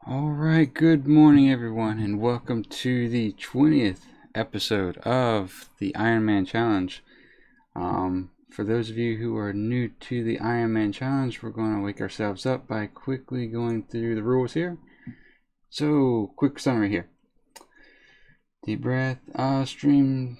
Alright, good morning everyone, and welcome to the 20th episode of the Ironman Challenge. For those of you who are new to the Ironman Challenge, we're going to wake ourselves up by quickly going through the rules here. So, quick summary here. Deep breath, stream,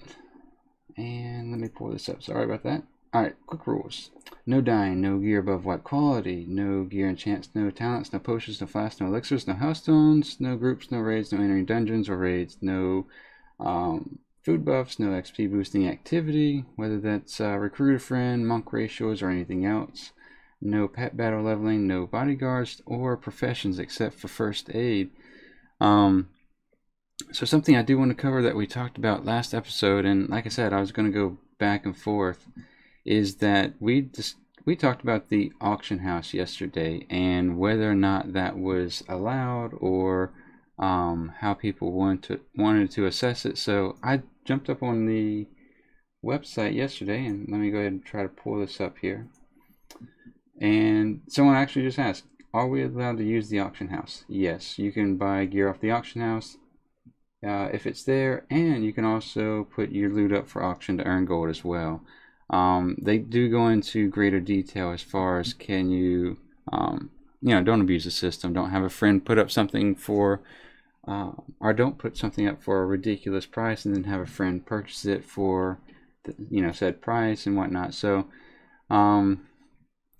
and let me pull this up, sorry about that. Alright, quick rules. No dying, no gear above white quality, no gear enchants, no talents, no potions, no flasks, no elixirs, no hellstones, no groups, no raids, no entering dungeons or raids, no food buffs, no XP boosting activity, whether that's recruit a friend, monk ratios, or anything else. No pet battle leveling, no bodyguards or professions except for first aid. So something I do want to cover that we talked about last episode, and like I said, I was going to go back and forth, is that we talked about the auction house yesterday and whether or not that was allowed, or how people wanted to assess it. So I jumped up on the website yesterday, and let me go ahead and try to pull this up here. And someone actually just asked, are we allowed to use the auction house? Yes, you can buy gear off the auction house if it's there, and you can also put your loot up for auction to earn gold as well. They do go into greater detail as far as can you, don't abuse the system. Don't have a friend put up something for, or don't put something up for a ridiculous price and then have a friend purchase it for, said price and whatnot. So,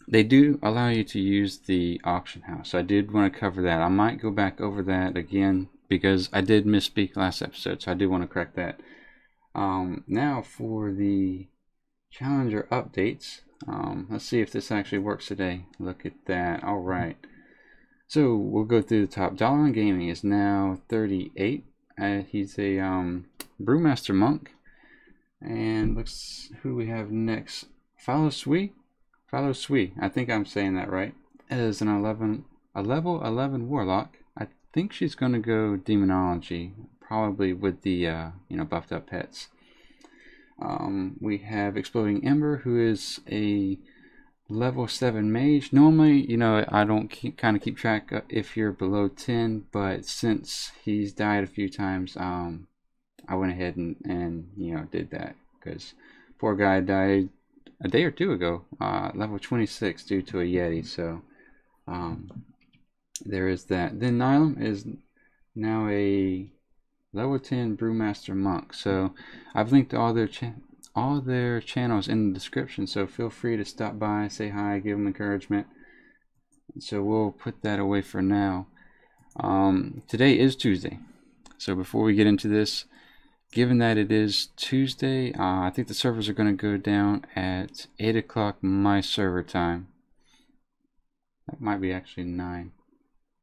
they do allow you to use the auction house. So I did want to cover that. I might go back over that again because I did misspeak last episode, so I do want to correct that. Now for the Challenger updates. Let's see if this actually works today. Look at that. All right. So we'll go through the top. Dollar on Gaming is now 38. He's a Brewmaster Monk. And looks who we have next. Follow Sui. I think I'm saying that right. Is a level 11 Warlock. I think she's going to go Demonology, probably with the buffed up pets. We have Exploding Ember, who is a level 7 mage. Normally, I don't keep track if you're below 10, but since he's died a few times, I went ahead and did that, because poor guy died a day or two ago, level 26 due to a Yeti. So there is that. Then Nylum is now a level 10 Brewmaster Monk. So I've linked all their channels in the description, so feel free to stop by, say hi, give them encouragement. So we'll put that away for now. Today is Tuesday, so before we get into this, given that it is Tuesday, I think the servers are going to go down at 8 o'clock my server time. That might be actually 9.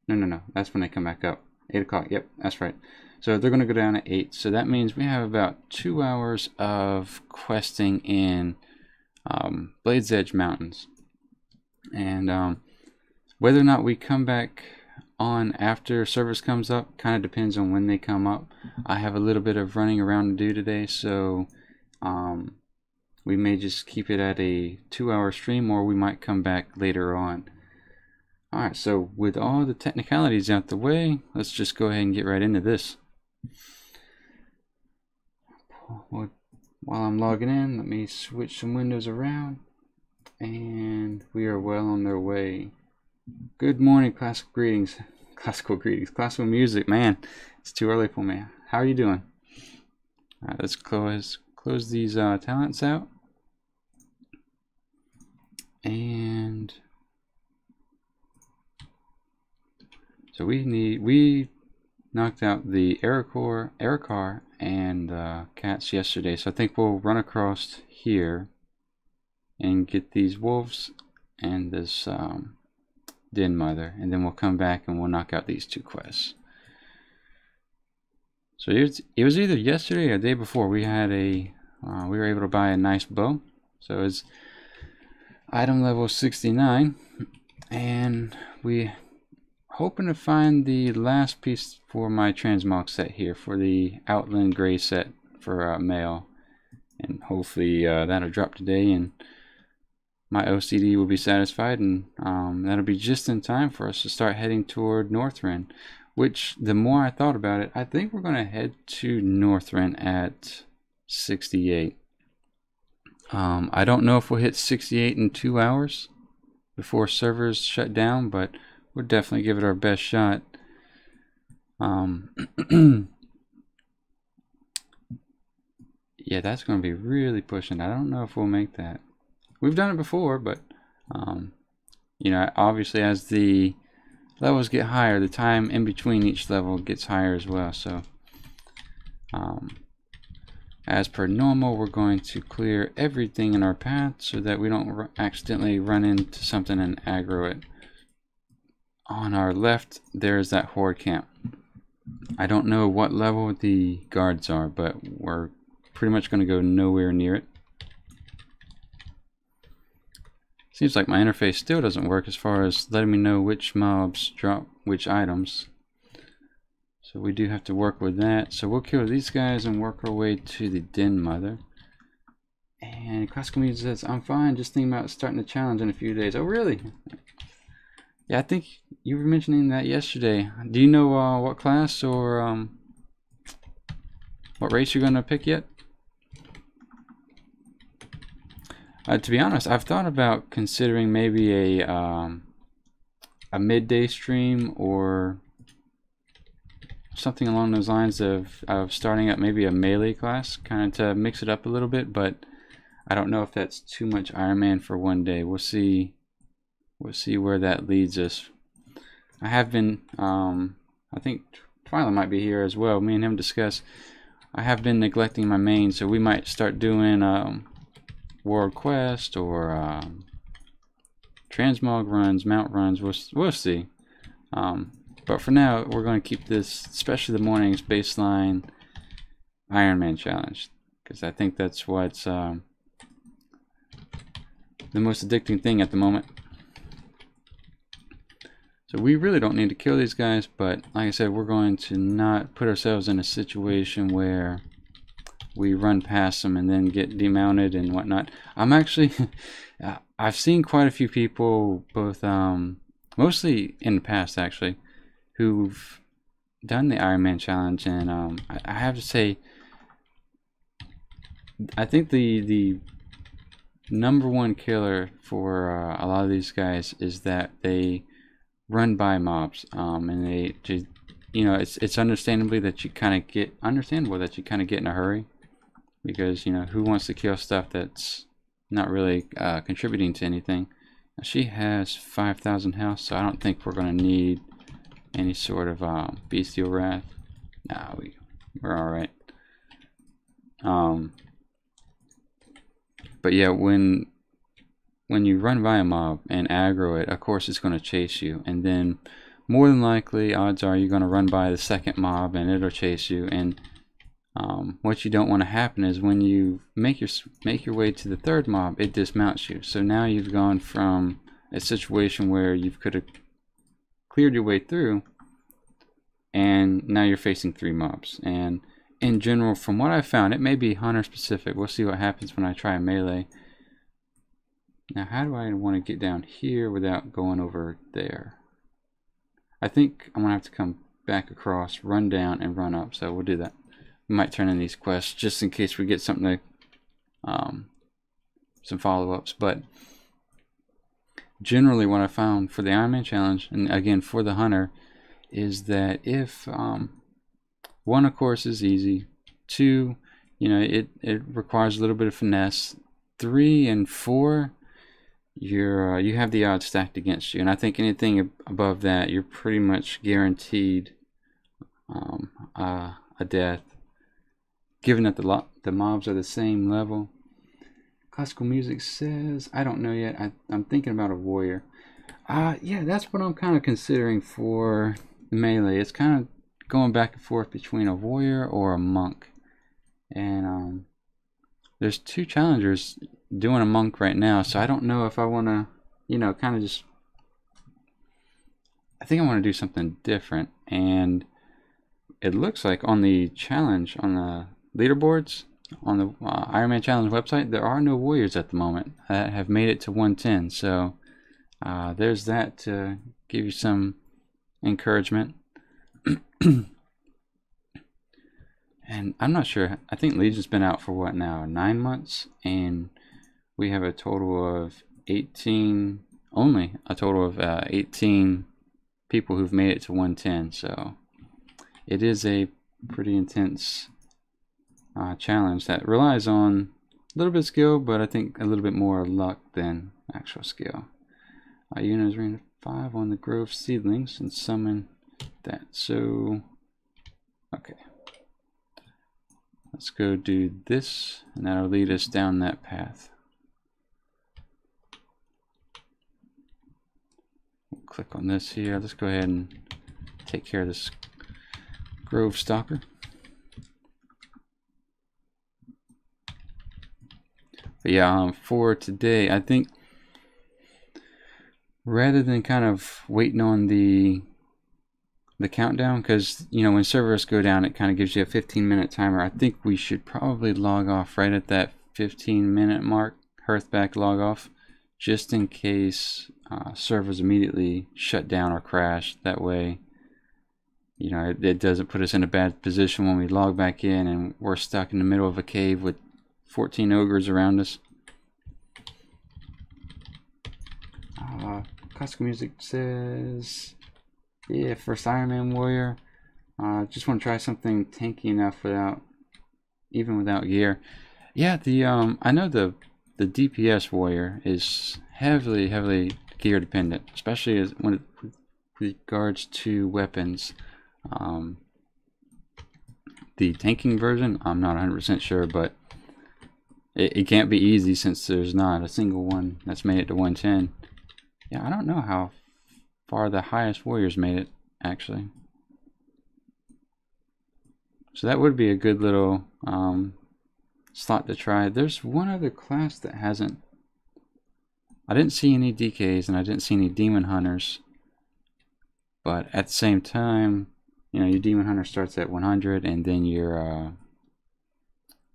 No, that's when they come back up. 8 o'clock, yep, that's right. So they're going to go down at 8. So that means we have about 2 hours of questing in Blade's Edge Mountains. And whether or not we come back on after service comes up kind of depends on when they come up. I have a little bit of running around to do today, so we may just keep it at a 2-hour stream, or we might come back later on. Alright, so with all the technicalities out the way, let's just go ahead and get right into this. While I'm logging in, let me switch some windows around, and we are well on their way. Good morning, classical greetings, classical music. Man, it's too early for me. How are you doing? All right, let's close these talents out, and so we knocked out the Erikar and cats yesterday, so I think we'll run across here and get these wolves and this Den Mother, and then we'll come back and we'll knock out these 2 quests. So it was either yesterday or the day before we had we were able to buy a nice bow. So it's item level 69, and we hoping to find the last piece for my transmog set here for the Outland Gray set for male, and hopefully that'll drop today. And my OCD will be satisfied, and that'll be just in time for us to start heading toward Northrend, which the more I thought about it, I think we're going to head to Northrend at 68. I don't know if we'll hit 68 in 2 hours before servers shut down, but we'll definitely give it our best shot. Yeah, that's going to be really pushing. I don't know if we'll make that. We've done it before, but you know, obviously as the levels get higher, the time in between each level gets higher as well. So as per normal, we're going to clear everything in our path so that we don't accidentally run into something and aggro it. On our left, there's that horde camp. I don't know what level the guards are, but we're pretty much going to go nowhere near it. Seems like my interface still doesn't work as far as letting me know which mobs drop which items. So we do have to work with that. So we'll kill these guys and work our way to the Den Mother. And Classical Music says, I'm fine, just thinking about starting a challenge in a few days. Oh, really? Yeah, I think you were mentioning that yesterday. Do you know what class or what race you're going to pick yet? To be honest, I've thought about considering maybe a midday stream or something along those lines of starting up maybe a melee class, kind of to mix it up a little bit, but I don't know if that's too much Ironman for one day. We'll see where that leads us. I have been, I think Twilight might be here as well. Me and him discuss. I have been neglecting my main, so we might start doing World Quest or transmog runs, mount runs. We'll see. But for now, we're going to keep this, especially the mornings, baseline Ironman challenge, because I think that's what's the most addicting thing at the moment. So we really don't need to kill these guys, but like I said, we're going to not put ourselves in a situation where we run past them and then get demounted and whatnot. I'm actually, I've seen quite a few people, both mostly in the past actually, who've done the Ironman challenge, and I have to say, I think the number one killer for a lot of these guys is that they run by mobs, and they just, you know, it's understandable that you kind of get in a hurry, because you know, who wants to kill stuff that's not really contributing to anything. Now, she has 5,000 health, so I don't think we're going to need any sort of bestial wrath. Nah, we're all right. But yeah, when you run by a mob and aggro it, of course it's going to chase you, and then more than likely, odds are you're going to run by the second mob and it'll chase you. And what you don't want to happen is when you make your way to the third mob, it dismounts you. So now you've gone from a situation where you could have cleared your way through, and now you're facing 3 mobs. And in general, from what I found, it may be hunter specific. We'll see what happens when I try a melee. Now, how do I want to get down here without going over there? I think I'm gonna have to come back across, run down, and run up. So we'll do that. We might turn in these quests just in case we get something to some follow-ups. But generally, what I found for the Ironman challenge, and again for the hunter, is that if 1, of course, is easy. 2, you know, it requires a little bit of finesse. 3 and 4, you have the odds stacked against you, and I think anything above that, you're pretty much guaranteed a death, given that the mobs are the same level. Classical Music says, I don't know yet. I'm thinking about a warrior. Yeah, that's what I'm kind of considering for melee. It's kind of going back and forth between a warrior or a monk, and there's 2 challengers doing a monk right now, so I don't know if I want to, you know, kind of just, I think I want to do something different. And it looks like on the challenge, on the leaderboards, on the Ironman Challenge website, there are no warriors at the moment that have made it to 110. So there's that to give you some encouragement. And I'm not sure. I think Legion's been out for what now? 9 months, and we have a total of 18. Only a total of 18 people who've made it to 110. So it is a pretty intense challenge that relies on a little bit of skill, but I think a little bit more luck than actual skill. Qyune is ranked 5 on the Grove Seedlings and summon that. So, okay. Let's go do this, and that'll lead us down that path. We'll click on this here. Let's go ahead and take care of this Grove Stalker. But yeah, for today, I think rather than kind of waiting on the countdown, because you know when servers go down, it kind of gives you a 15-minute timer. I think we should probably log off right at that 15-minute mark, Hearthback log off, just in case servers immediately shut down or crash. That way, you know, it doesn't put us in a bad position when we log back in and we're stuck in the middle of a cave with 14 ogres around us. Classical music says, yeah, first Ironman warrior. Just want to try something tanky enough even without gear. Yeah, I know the DPS warrior is heavily gear dependent, especially with regards to weapons. The tanking version, I'm not 100% sure, but it can't be easy since there's not a single one that's made it to 110. Yeah, I don't know how far the highest warriors made it, actually. So that would be a good little slot to try. There's one other class that hasn't. I didn't see any DKs and I didn't see any Demon Hunters. But at the same time, you know, your Demon Hunter starts at 100 and then your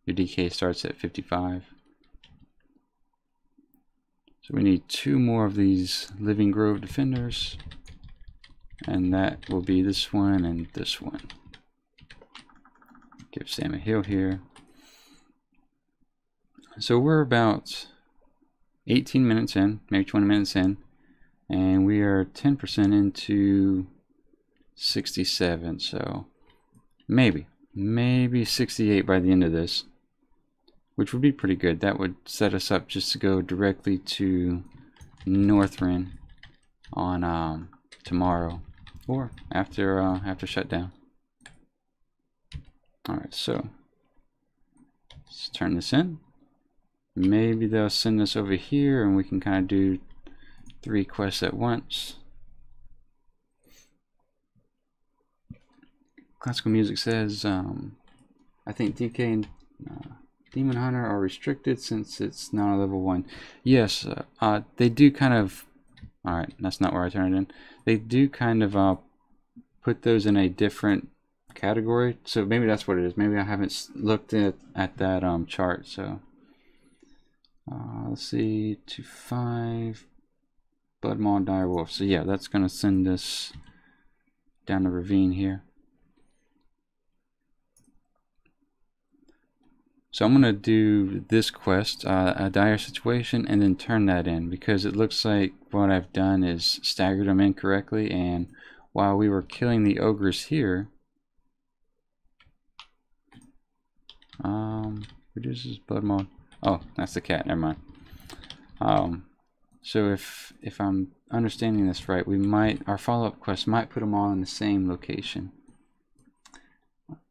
DK starts at 55. So we need 2 more of these Living Grove Defenders, and that will be this one and this one. Give Sam a heal here. So we're about 18 minutes in, maybe 20 minutes in, and we are 10% into 67, so maybe 68 by the end of this, which would be pretty good. That would set us up just to go directly to Northrend on tomorrow or after shutdown. Alright, so let's turn this in. Maybe they'll send us over here and we can kind of do 3 quests at once. Classical music says, I think DK and Demon Hunter are restricted since it's not a level 1. Yes, they do kind of. Alright, that's not where I turned it in. They do kind of put those in a different category. So maybe that's what it is. Maybe I haven't looked at that chart. So let's see, 2-5 Bloodmaw Direwolf. So yeah, that's going to send us down the ravine here. So I'm going to do this quest, a dire situation, and then turn that in, because it looks like what I've done is staggered them incorrectly, and while we were killing the ogres here, reduces blood mode. Oh, that's the cat, never mind. So if I'm understanding this right, our follow-up quest might put them all in the same location.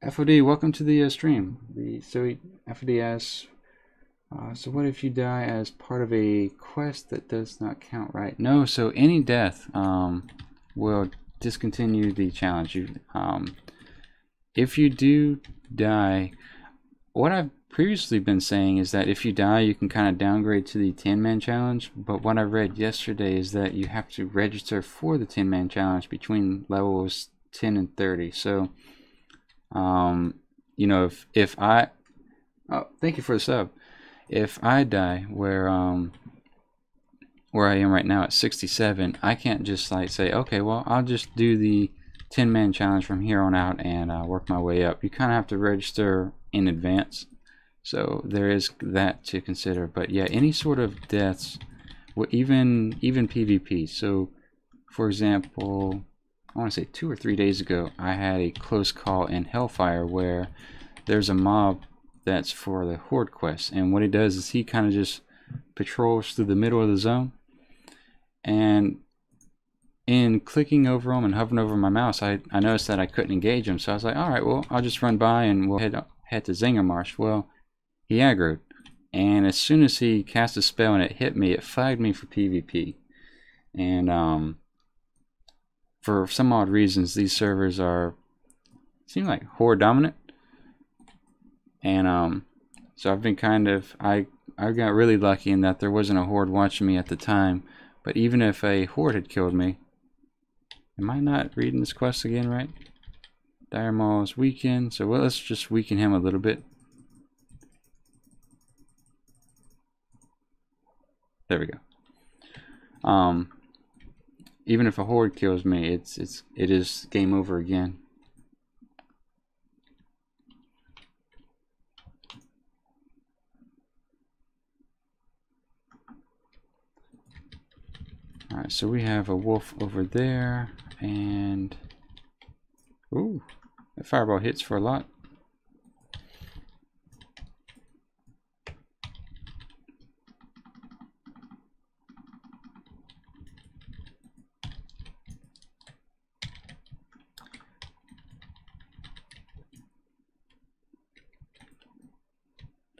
FOD, welcome to the stream. FOD asks, so what if you die as part of a quest that does not count, right? No, so any death will discontinue the challenge. If you do die, what I've previously been saying is that if you die, you can kind of downgrade to the 10-man challenge. But what I read yesterday is that you have to register for the 10-man challenge between levels 10 and 30. So you know, if Oh, thank you for the sub. If I die where I am right now at 67, I can't just like say, okay, well, I'll just do the 10-man challenge from here on out and work my way up. You kind of have to register in advance, so there is that to consider. But yeah, any sort of deaths, even PvP. So, for example, I want to say 2 or 3 days ago, I had a close call in Hellfire where there's a mob that's for the Horde quest, and what he does is he kind of just patrols through the middle of the zone, and in clicking over him and hovering over my mouse, I noticed that I couldn't engage him, so I was like, alright, well, I'll just run by and we'll head to Zingermarsh. Well, he aggroed, and as soon as he cast a spell and it hit me, it flagged me for PvP. And for some odd reasons, these servers seem like Horde dominant, and so I've been I got really lucky in that there wasn't a Horde watching me at the time. But even if a Horde had killed me, am I not reading this quest again right? Dire Maul is weakened, so well, let's just weaken him a little bit. There we go. Even if a Horde kills me, it is game over again. Alright, so we have a wolf over there, and ooh, that fireball hits for a lot.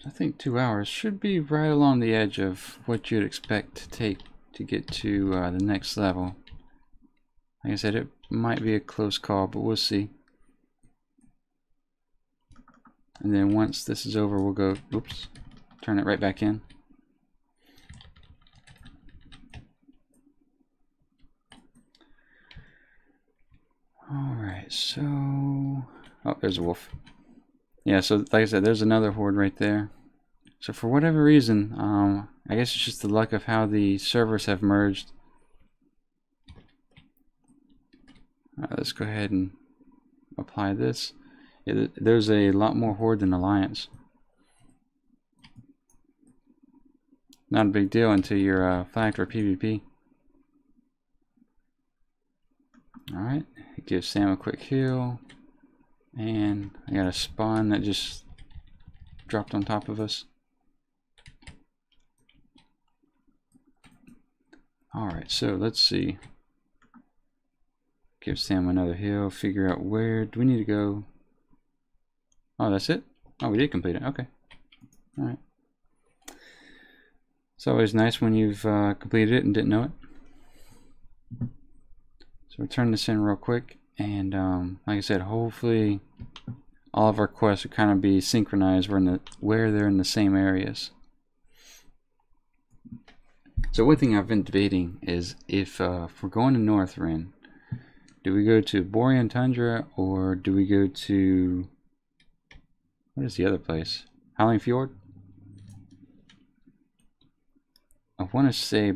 I think 2 hours should be right along the edge of what you'd expect to take to get to the next level. Like I said, it might be a close call, but we'll see. And then once this is over, we'll go, oops, turn it right back in. Alright, so... oh, there's a wolf. Yeah, so like I said, there's another Horde right there. So for whatever reason, I guess it's just the luck of how the servers have merged. Let's go ahead and apply this. Yeah, there's a lot more Horde than Alliance. Not a big deal until you're flagged for PvP. Alright, give Sam a quick heal. And I got a spawn that just dropped on top of us. Alright, so let's see. Give Sam another heal, figure out where do we need to go. Oh, that's it? Oh, we did complete it. Okay. Alright. It's always nice when you've completed it and didn't know it. So we'll turn this in real quick, and like I said, hopefully all of our quests will kind of be synchronized where they're in the same areas. So one thing I've been debating is if we're going to Northrend, do we go to Borean Tundra or do we go to, what is the other place? Howling Fjord? I want to say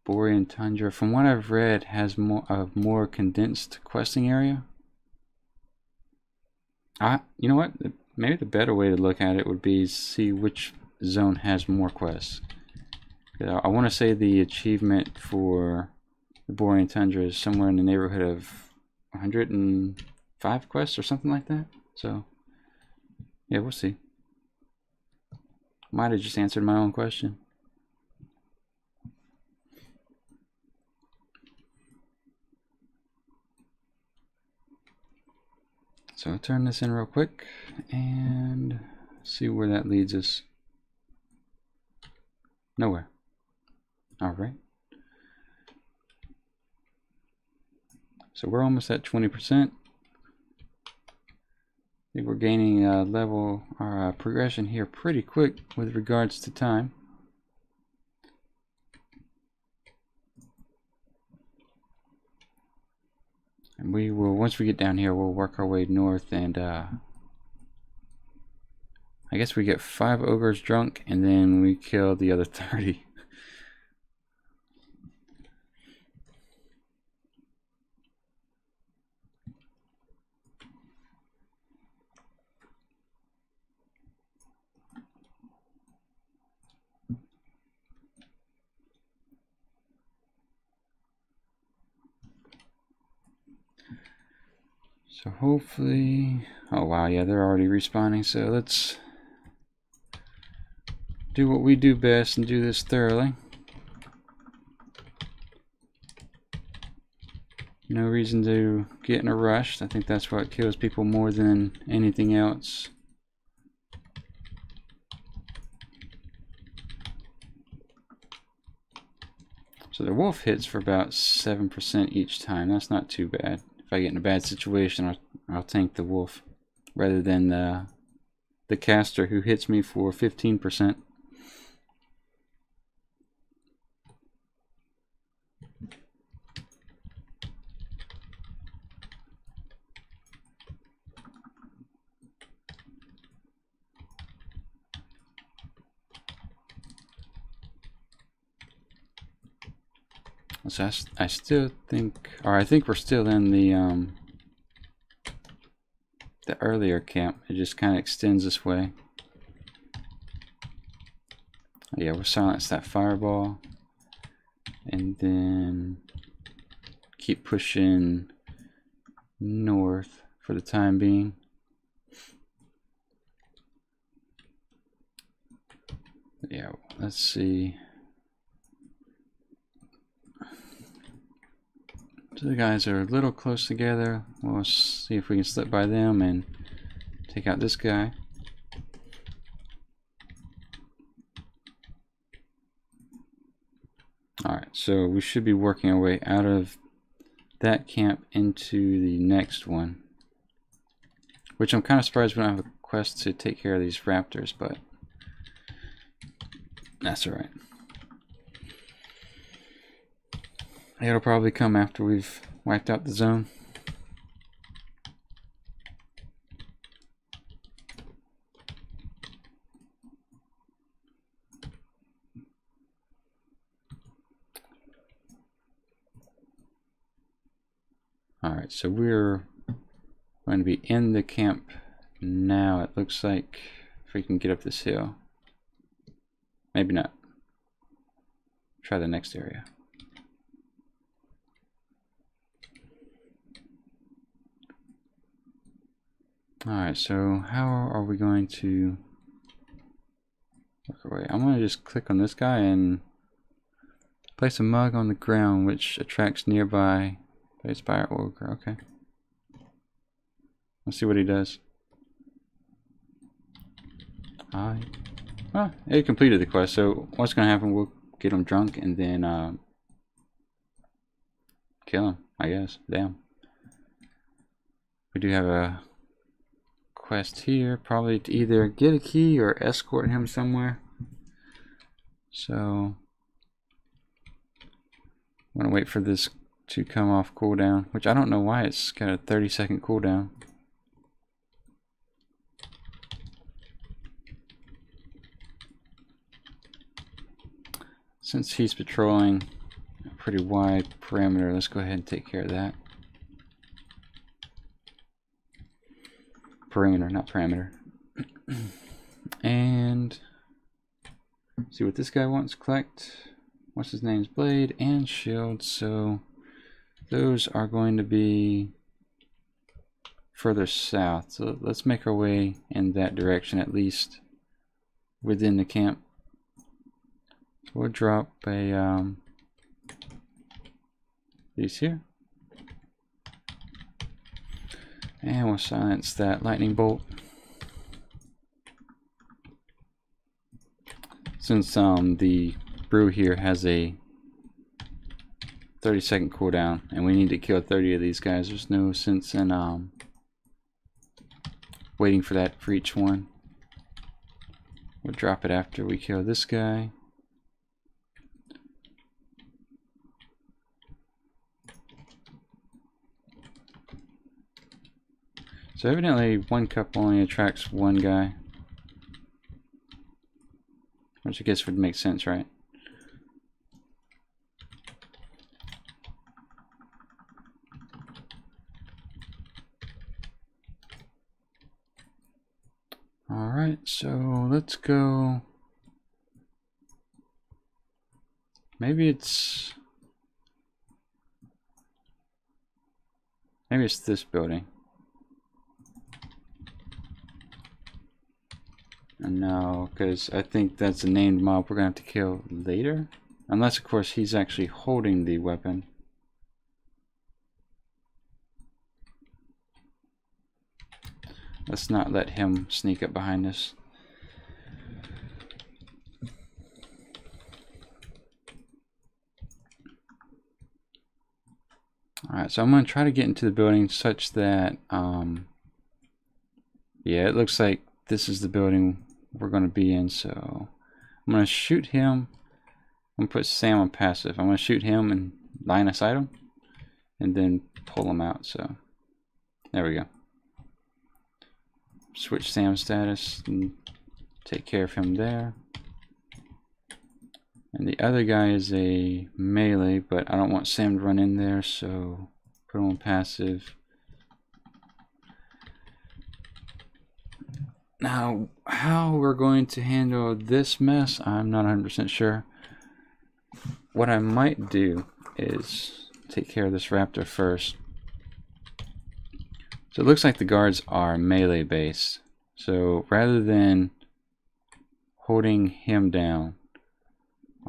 Borean Tundra, from what I've read, has more condensed questing area. You know what? Maybe the better way to look at it would be see which zone has more quests. I want to say the achievement for the Borean Tundra is somewhere in the neighborhood of 105 quests or something like that. So, yeah, we'll see. Might have just answered my own question. So I'll turn this in real quick and see where that leads us. Nowhere. Alright. So we're almost at 20%. I think we're gaining our progression here pretty quick with regards to time. And we will, once we get down here, we'll work our way north and I guess we get 5 ogres drunk and then we kill the other 30. So hopefully, oh wow, yeah, they're already respawning, so let's do what we do best and do this thoroughly. No reason to get in a rush. I think that's what kills people more than anything else. So the wolf hits for about 7% each time. That's not too bad. If I get in a bad situation, I'll tank the wolf rather than the caster who hits me for 15%. So I still think, or I think we're still in the earlier camp. It just kind of extends this way. Yeah, we'll silence that fireball and then keep pushing north for the time being. Yeah, let's see. So the guys are a little close together. We'll see if we can slip by them and take out this guy. Alright, so we should be working our way out of that camp into the next one. Which I'm kind of surprised we don't have a quest to take care of these raptors, but that's alright. It'll probably come after we've wiped out the zone. Alright, so we're going to be in the camp now. It looks like if we can get up this hill. Maybe not. Try the next area. Alright, so how are we going to work our way? I'm going to just click on this guy and place a mug on the ground, which attracts nearby placed by our ogre. Okay. Let's see what he does. Well, it completed the quest, so what's going to happen, we'll get him drunk and then kill him, I guess. Damn. We do have a quest here, probably to either get a key or escort him somewhere. So I'm gonna wait for this to come off cooldown, which I don't know why it's got a 30-second cooldown. Since he's patrolling a pretty wide perimeter, let's go ahead and take care of that. Perimeter, not parameter. And see what this guy wants. Collect, what's his name's blade and shield. So those are going to be further south. So let's make our way in that direction, at least within the camp. So we'll drop a these here. And we'll silence that lightning bolt. Since the brew here has a 30-second cooldown and we need to kill 30 of these guys, there's no sense in waiting for that for each one. We'll drop it after we kill this guy. So evidently one cup only attracts one guy. which I guess would make sense, right? Alright, so let's go. Maybe it's this building. No, because I think that's a named mob we're gonna have to kill later. Unless, of course, he's actually holding the weapon. Let's not let him sneak up behind us. Alright, so I'm going to try to get into the building such that, yeah, it looks like this is the building we're going to be in, so I'm going to shoot him. I'm going to put Sam on passive. I'm going to shoot him and line of sight him, and then pull him out, so there we go. Switch Sam's status and take care of him there. And the other guy is a melee, but I don't want Sam to run in there, so put him on passive. Now, how we're going to handle this mess, I'm not 100% sure. What I might do is take care of this raptor first. So it looks like the guards are melee based. So rather than holding him down,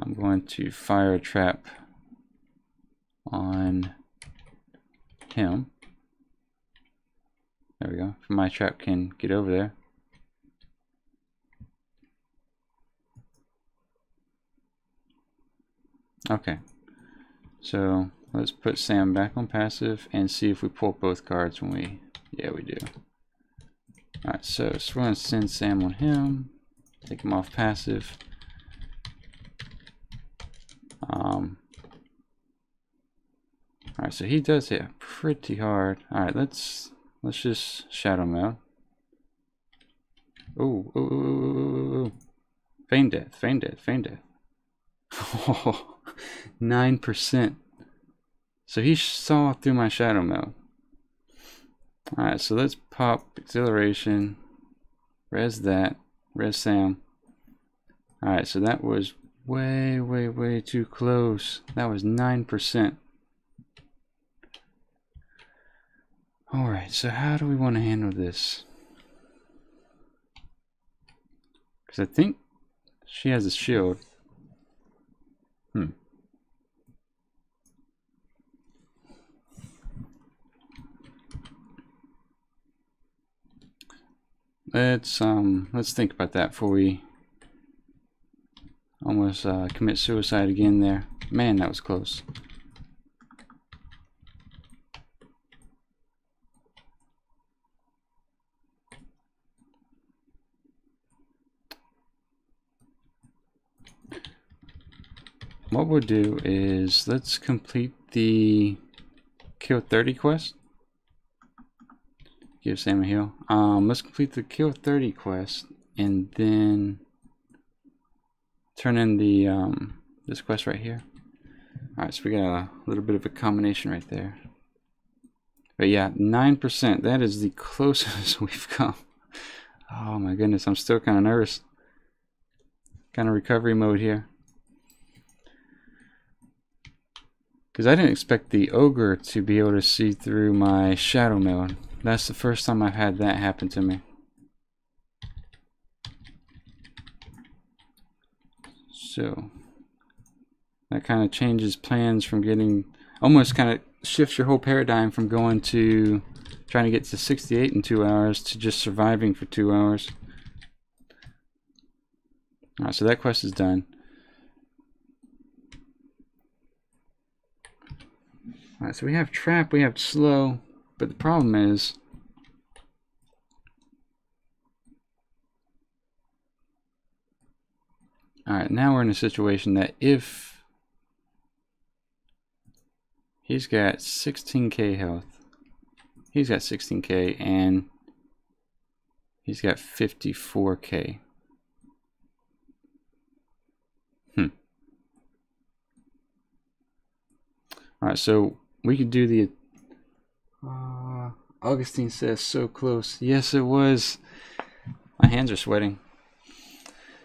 I'm going to fire a trap on him. There we go. If my trap can get over there. Okay. So let's put Sam back on passive and see if we pull both cards when we... Yeah, we do. Alright, so we're going to send Sam on him. Take him off passive. Alright, so he does hit pretty hard. Alright, let's just shadow mode. Ooh. Feign death, feign death, feign death. Oh, 9%. So he saw through my shadow mode. Alright, so let's pop Exhilaration. Res that. Res Sam. Alright, so that was way too close. That was 9%. Alright, so how do we want to handle this? Because I think she has a shield. Let's think about that before we almost commit suicide again there. Man, that was close. What we'll do is let's complete the kill 30 quest. Give Sam a heal. Let's complete the kill 30 quest and then turn in the this quest right here. Alright, so we got a little bit of a combination right there. But yeah, 9%. That is the closest we've come. Oh my goodness, I'm still kind of nervous. Kind of recovery mode here. Because I didn't expect the ogre to be able to see through my shadow mode. That's the first time I've had that happen to me. So that kind of changes plans from getting, almost kind of shifts your whole paradigm from going to trying to get to 68 in 2 hours to just surviving for 2 hours. Alright, so that quest is done. Alright, so we have trap, we have slow. But the problem is, alright, now we're in a situation that if he's got 16k health, he's got 16k, and he's got 54k. Alright, so we could do the... Augustine says so close. Yes, it was. My hands are sweating.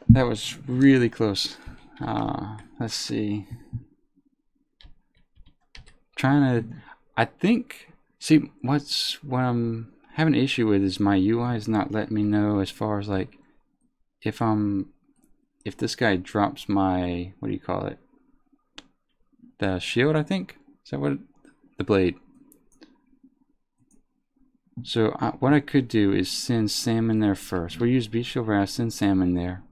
That was really close. Let's see. I think... See, what I'm having an issue with is my UI is not letting me know as far as like if this guy drops my, what do you call it? The shield, I think? Is that what the blade? So what I could do is send Sam in there first. We'll use Beast Shield Wrath, send Sam in there.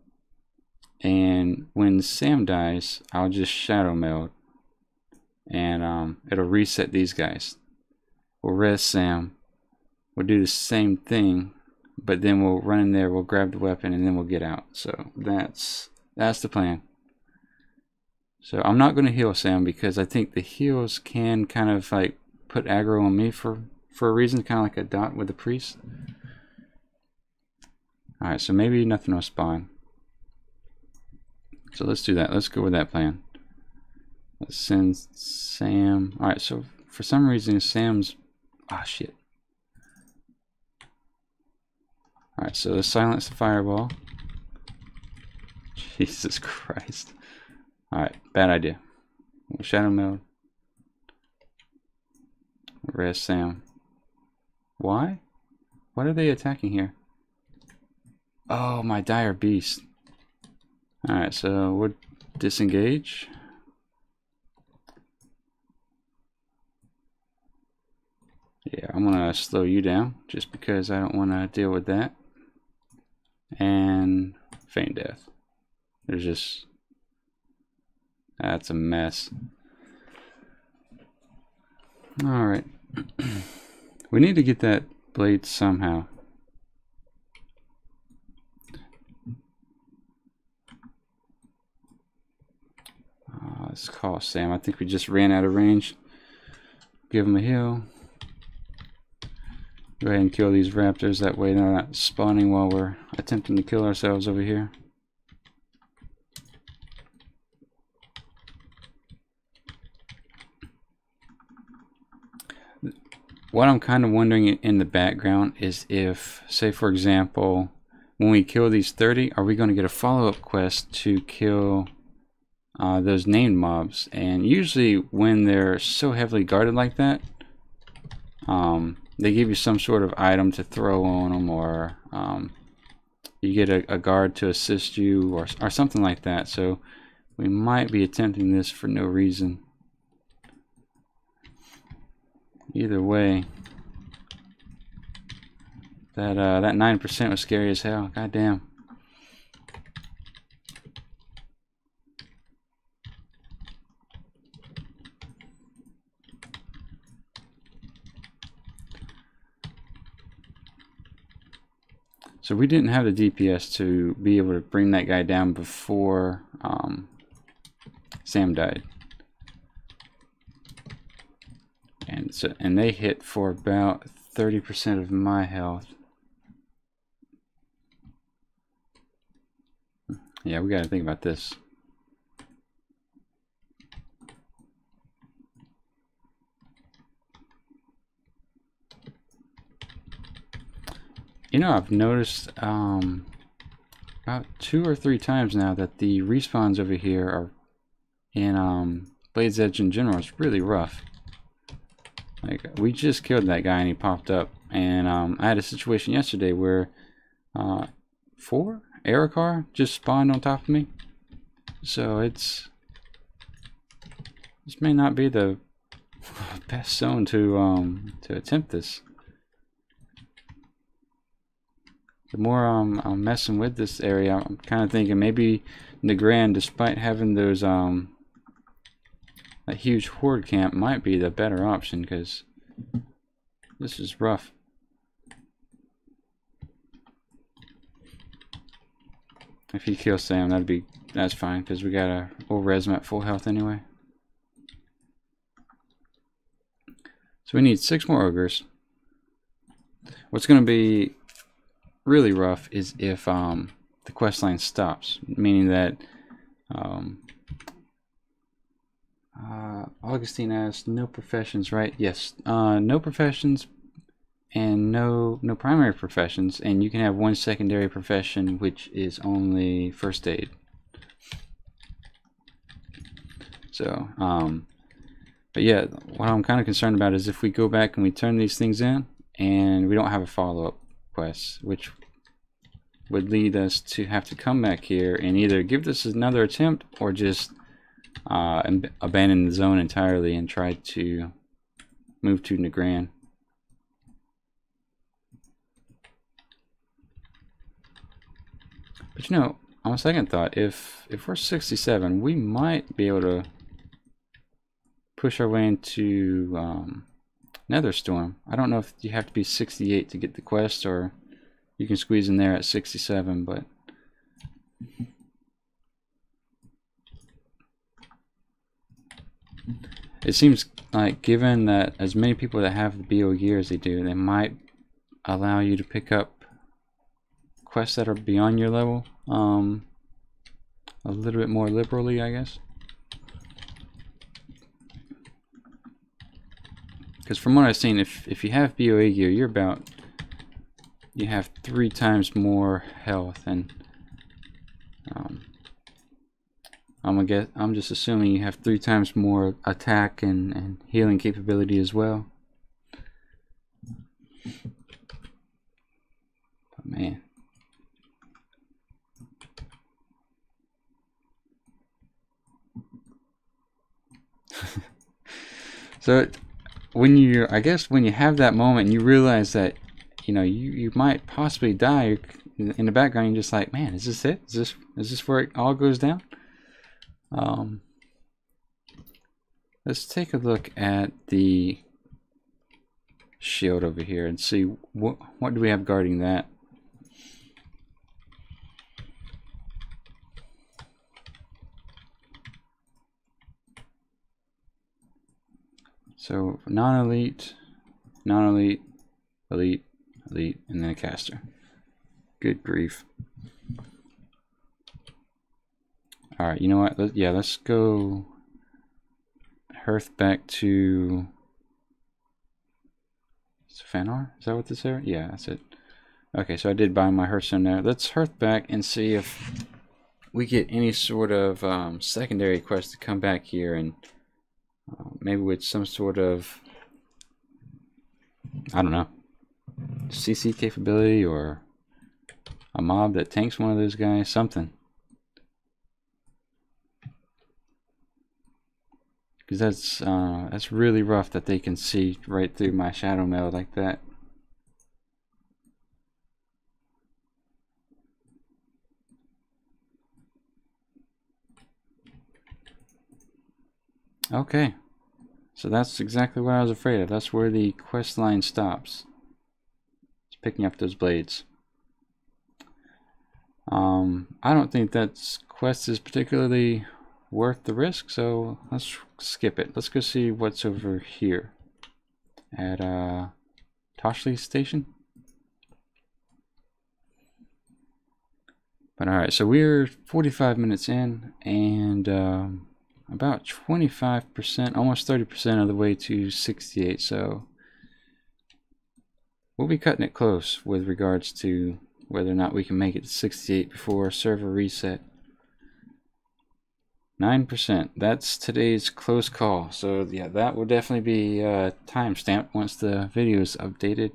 And when Sam dies, I'll just Shadow Meld. And it'll reset these guys. We'll res Sam. We'll do the same thing. But then we'll run in there, we'll grab the weapon, and then we'll get out. So that's the plan. So I'm not going to heal Sam because I think the heals can kind of like put aggro on me for a reason, kind of like a dot with the priest. Alright, so maybe nothing will spawn. So let's do that. Let's go with that plan. Let's send Sam. Alright, so for some reason Sam's... Ah, shit. Alright, so let's silence the fireball. Jesus Christ. Alright, bad idea. We'll Shadow Meld. Res Sam. Why? What are they attacking here? Oh, my dire beast. Alright, so we'll disengage. Yeah, I'm gonna slow you down just because I don't want to deal with that. And feign death. There's just... That's a mess. Alright. We need to get that blade somehow. Let's call Sam. I think we just ran out of range. Give him a heal. Go ahead and kill these raptors. That way they're not spawning while we're attempting to kill ourselves over here. What I'm kind of wondering in the background is if, say for example, when we kill these 30, are we going to get a follow-up quest to kill those named mobs? And usually when they're so heavily guarded like that, they give you some sort of item to throw on them, or you get a guard to assist you, or something like that. So we might be attempting this for no reason. Either way, that 9% was scary as hell. God damn. So we didn't have the DPS to be able to bring that guy down before Sam died. And they hit for about 30% of my health. Yeah, we gotta think about this. You know, I've noticed about 2 or 3 times now that the respawns over here are in Blade's Edge in general. It's really rough. Like, we just killed that guy and he popped up, and I had a situation yesterday where 4 Aerokar just spawned on top of me. So this may not be the best zone to attempt this. The more I'm messing with this area, I'm kind of thinking maybe Negran, despite having those that huge horde camp, might be the better option, because this is rough. If he kills Sam, that's fine, because we'll res him at full health anyway. So we need 6 more ogres. What's going to be really rough is if the quest line stops, meaning that Augustine asks, no professions, right? Yes, no professions and no primary professions, and you can have one secondary profession, which is only first aid. So, but yeah, what I'm kind of concerned about is if we go back and we turn these things in and we don't have a follow-up quest, which would lead us to have to come back here and either give this another attempt or just abandon the zone entirely and try to move to Negran. But you know, on second thought, if we're 67, we might be able to push our way into Netherstorm. I don't know if you have to be 68 to get the quest, or you can squeeze in there at 67, but it seems like, given that as many people that have the BO gear as they do, they might allow you to pick up quests that are beyond your level a little bit more liberally, I guess. Because from what I've seen, if you have BOA gear, you have 3 times more health, and I'm just assuming you have 3 times more attack and healing capability as well. But man. So I guess when you have that moment and you realize that, you know, you might possibly die, in the background you're just like, man, is this it? Is this where it all goes down? Let's take a look at the shield over here and see what do we have guarding that. So non-elite, non-elite, elite, elite, and then a caster. Good grief. Alright, you know what? Let's go Hearth back to Fanar? Is that what this is? Yeah, that's it. Okay, so I did buy my Hearthstone there. Let's Hearth back and see if we get any sort of secondary quest to come back here, and maybe with some sort of, I don't know, CC capability or a mob that tanks one of those guys, something. Because that's really rough that they can see right through my shadow mail like that. Okay, so that's exactly what I was afraid of. That's where the quest line stops. It's picking up those blades. I don't think that quest is particularly worth the risk, so let's skip it. Let's go see what's over here at Toshli Station. But alright, so we're 45 minutes in, and about 25%, almost 30% of the way to 68, so we'll be cutting it close with regards to whether or not we can make it to 68 before server reset. 9%, that's today's close call, so yeah, that will definitely be timestamped once the video is updated.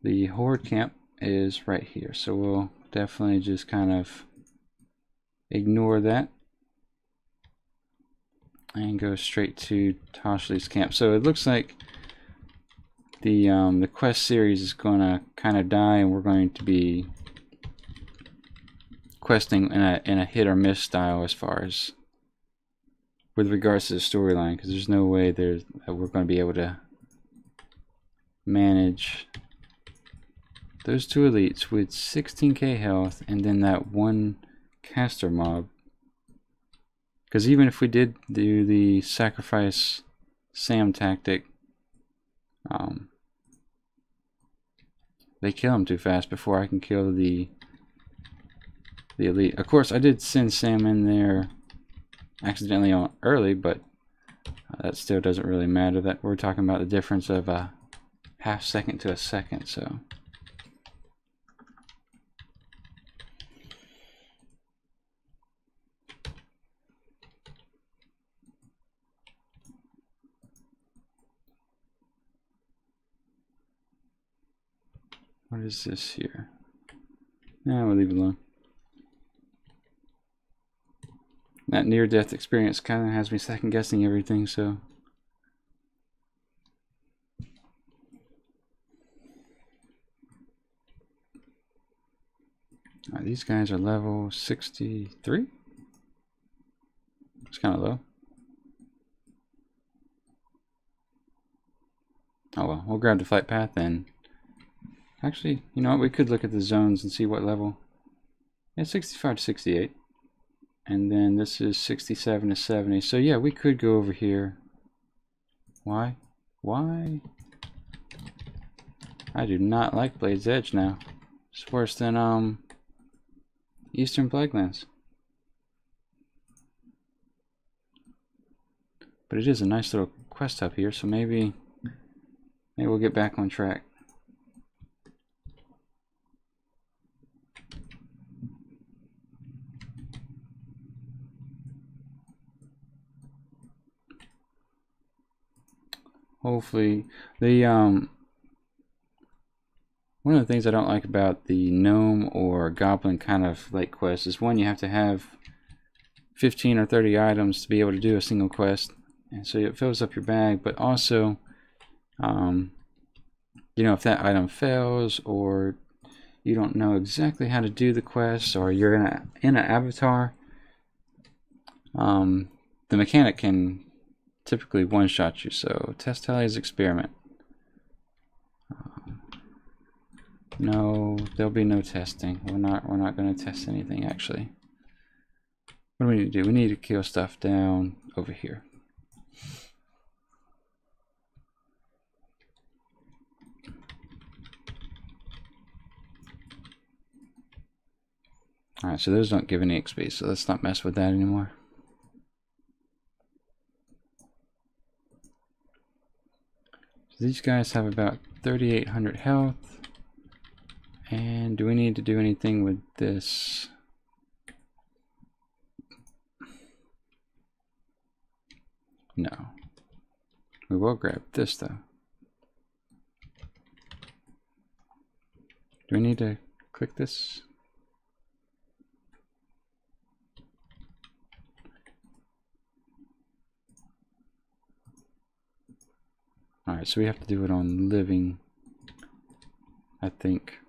The horde camp is right here, so we'll definitely just kind of ignore that and go straight to Toshli's camp. So it looks like the quest series is going to kind of die, and we're going to be questing in a hit or miss style as far as with regards to the storyline, because there's no way that we're going to be able to manage those 2 elites with 16k health and then that one caster mob. Because even if we did do the sacrifice Sam tactic, they kill him too fast before I can kill the the elite. Of course, I did send Sam in there accidentally on early, but that still doesn't really matter. That we're talking about the difference of a half second to a second. So what is this here? Yeah, we'll leave it alone. That near-death experience kind of has me second-guessing everything, so. Alright, these guys are level 63? It's kind of low. Oh well, we'll grab the flight path and actually, you know what, we could look at the zones and see what level. Yeah, 65 to 68. And then this is 67 to 70. So yeah, we could go over here. Why? Why? I do not like Blade's Edge now. It's worse than Eastern Plaguelands. But it is a nice little quest up here, so maybe we'll get back on track. Hopefully, the one of the things I don't like about the gnome or goblin kind of lake quest is, one, you have to have 15 or 30 items to be able to do a single quest, and so it fills up your bag. But also, you know, if that item fails, or you don't know exactly how to do the quest, or you're in an avatar, the mechanic can typically one-shot you. So test Tally's experiment. No, there'll be no testing. We're not going to test anything actually. What do we need to do? We need to kill stuff down over here. All right, so those don't give any XP, so let's not mess with that anymore. These guys have about 3,800 health. And do we need to do anything with this? No. We will grab this though. Do we need to click this? Alright, so we have to do it on living, I think.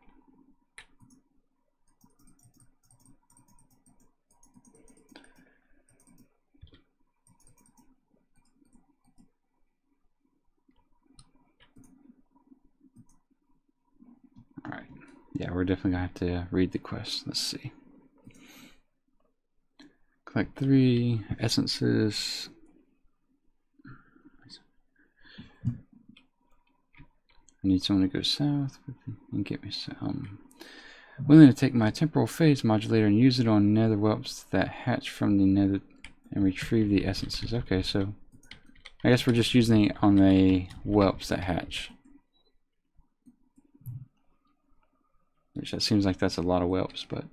Alright, yeah, we're definitely gonna have to read the quest. Let's see. Collect 3 essences. I need someone to go south and get me some. Willing to take my temporal phase modulator and use it on nether whelps that hatch from the nether and retrieve the essences. Okay, so I guess we're just using it on the whelps that hatch. Which that seems like that's a lot of whelps, but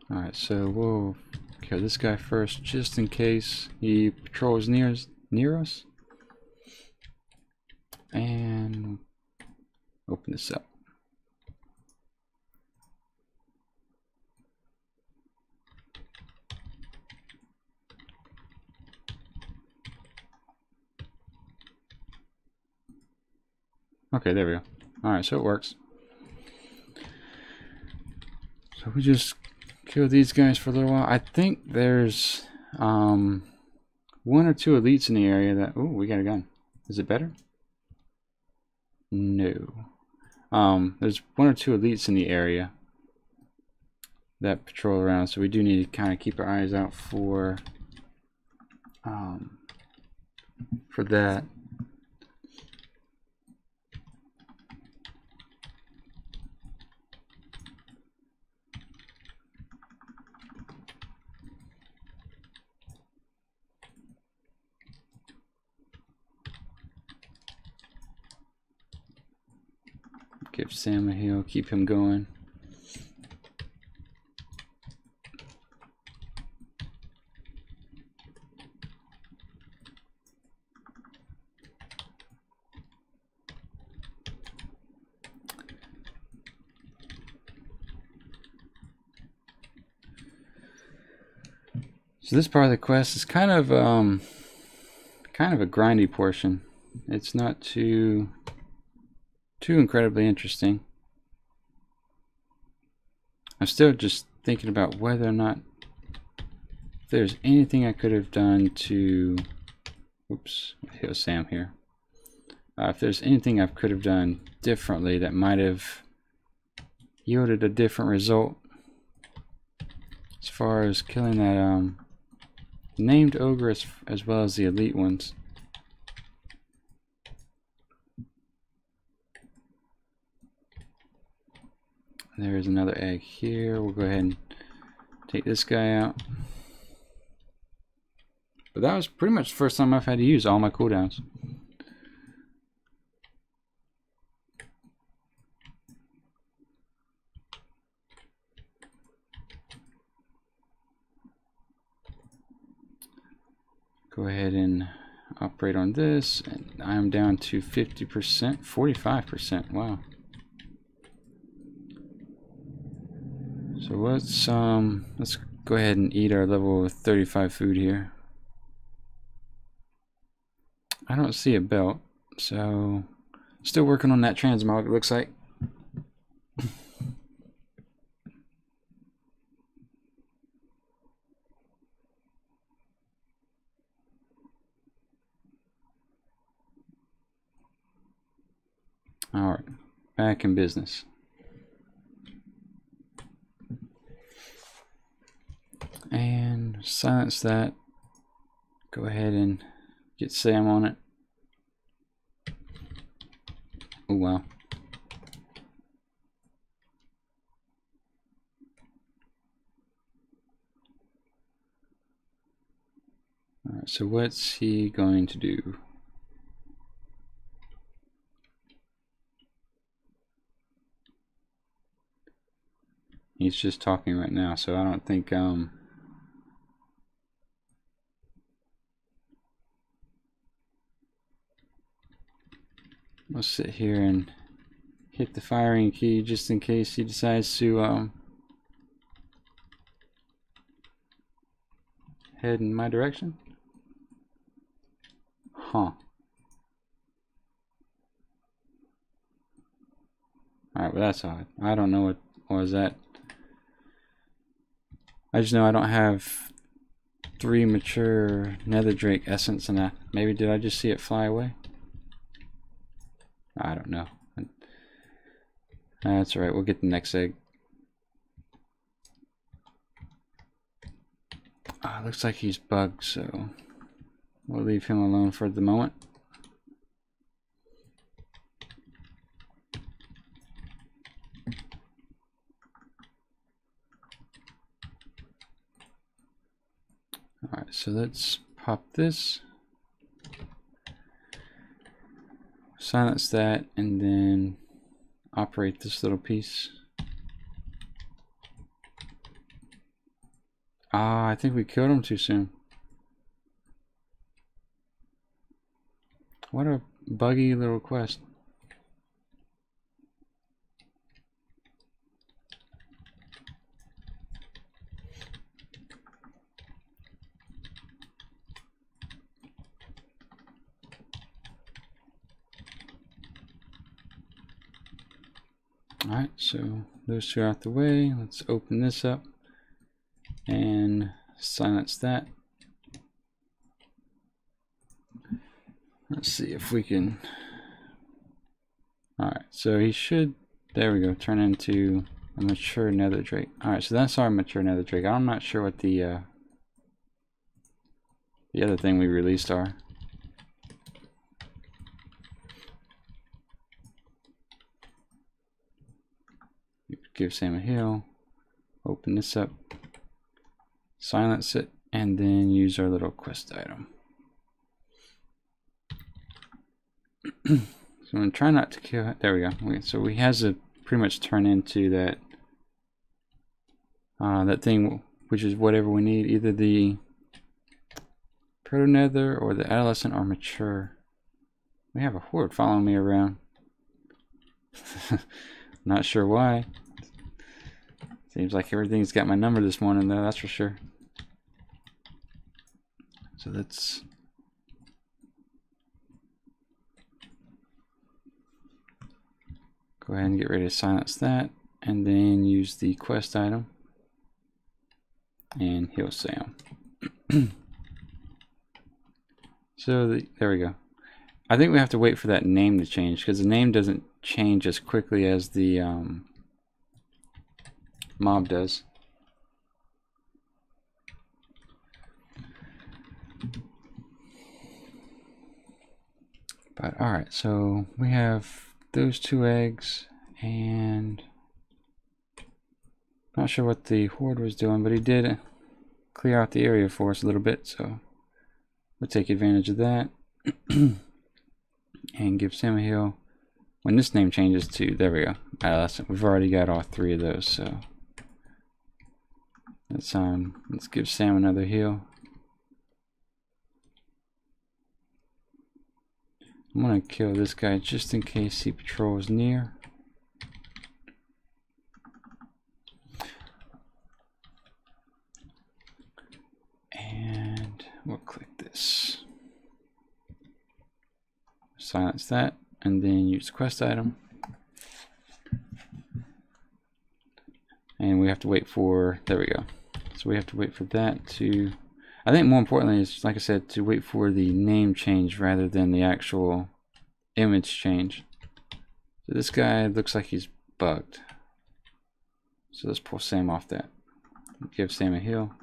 alright, so we'll kill this guy first, just in case he patrols near us. And open this up. Okay, there we go. Alright, so it works. So we just kill these guys for a little while. I think there's 1 or 2 elites in the area that... Oh, we got a gun. Is it better? No. There's one or two elites in the area that patrol around, so we do need to kind of keep our eyes out for that. Give Sam a heal, keep him going. So this part of the quest is kind of a grindy portion. It's not too incredibly interesting. I'm still just thinking about whether or not there's anything I could have done to, oops, here's Sam here. If there's anything I could have done differently that might have yielded a different result as far as killing that named ogre as well as the elite ones. There's another egg here. We'll go ahead and take this guy out. But that was pretty much the first time I've had to use all my cooldowns. Go ahead and operate on this, and I'm down to 50%, 45%. Wow. So let's go ahead and eat our level 35 food here. I don't see a belt, so still working on that transmog, it looks like. Alright, back in business. And silence that. Go ahead and get Sam on it. Oh wow. Alright, so what's he going to do? He's just talking right now, so I don't think we'll sit here and hit the firing key just in case he decides to head in my direction. Huh. Alright, well that's odd. I don't know what was that. I just know I don't have 3 mature nether drake essence in that. Maybe did I just see it fly away? I don't know. That's alright, we'll get the next egg. Looks like he's bugged, so we'll leave him alone for the moment. Alright, so let's pop this. Silence that, and then operate this little piece. I think we killed him too soon. What a buggy little quest. Alright, so those two are out the way. Let's open this up and silence that. Let's see if we can Alright, so he should, there we go, turn into a mature nether drake. Alright, so that's our mature nether drake. I'm not sure what the other thing we released are. Give Sam a heal, open this up, silence it, and then use our little quest item. So I'm gonna try not to kill it. There we go. Okay, so he has to pretty much turn into that that thing, which is whatever we need, either the proto nether or the adolescent or mature. We have a horde following me around. Not sure why. Seems like everything's got my number this morning though, that's for sure. So let's go ahead and get ready to silence that, and then use the quest item and heal Sam. So there we go. I think we have to wait for that name to change, because the name doesn't change as quickly as the mob does. But alright, so we have those 2 eggs, and not sure what the horde was doing, but he did clear out the area for us a little bit, so we'll take advantage of that. And give Sam a heal. When this name changes to, there we go, adolescent. We've already got all 3 of those, so let's give Sam another heal. I'm gonna kill this guy just in case he patrols near. And we'll click this. Silence that, and then use quest item. And we have to wait for, there we go. So we have to wait for that to, I think more importantly is, like I said, to wait for the name change rather than the actual image change. So this guy looks like he's bugged. So let's pull Sam off that. Give Sam a heal.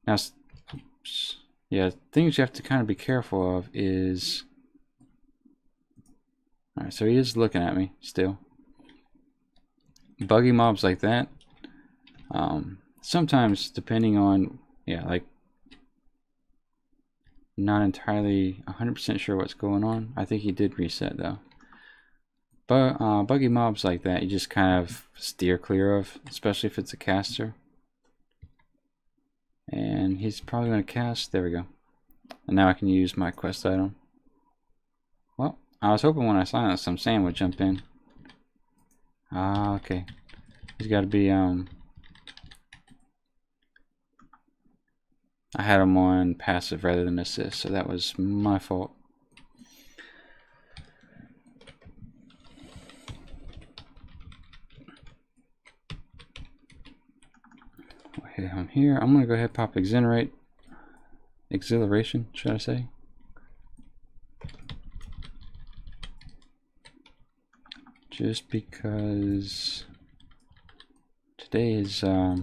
Now, oops. Yeah, things you have to kind of be careful of is, alright, so he is looking at me still. Buggy mobs like that, sometimes depending on, yeah, like not entirely 100% sure what's going on. I think he did reset though. But buggy mobs like that you just kind of steer clear of, especially if it's a caster. And he's probably going to cast, there we go. And now I can use my quest item. Well, I was hoping when I silenced him, Sam would jump in. Ah, okay. He's got to be, I had him on passive rather than assist, so that was my fault. We'll hit him here. I'm going to go ahead and pop exhilaration, should I say. Just because today is we're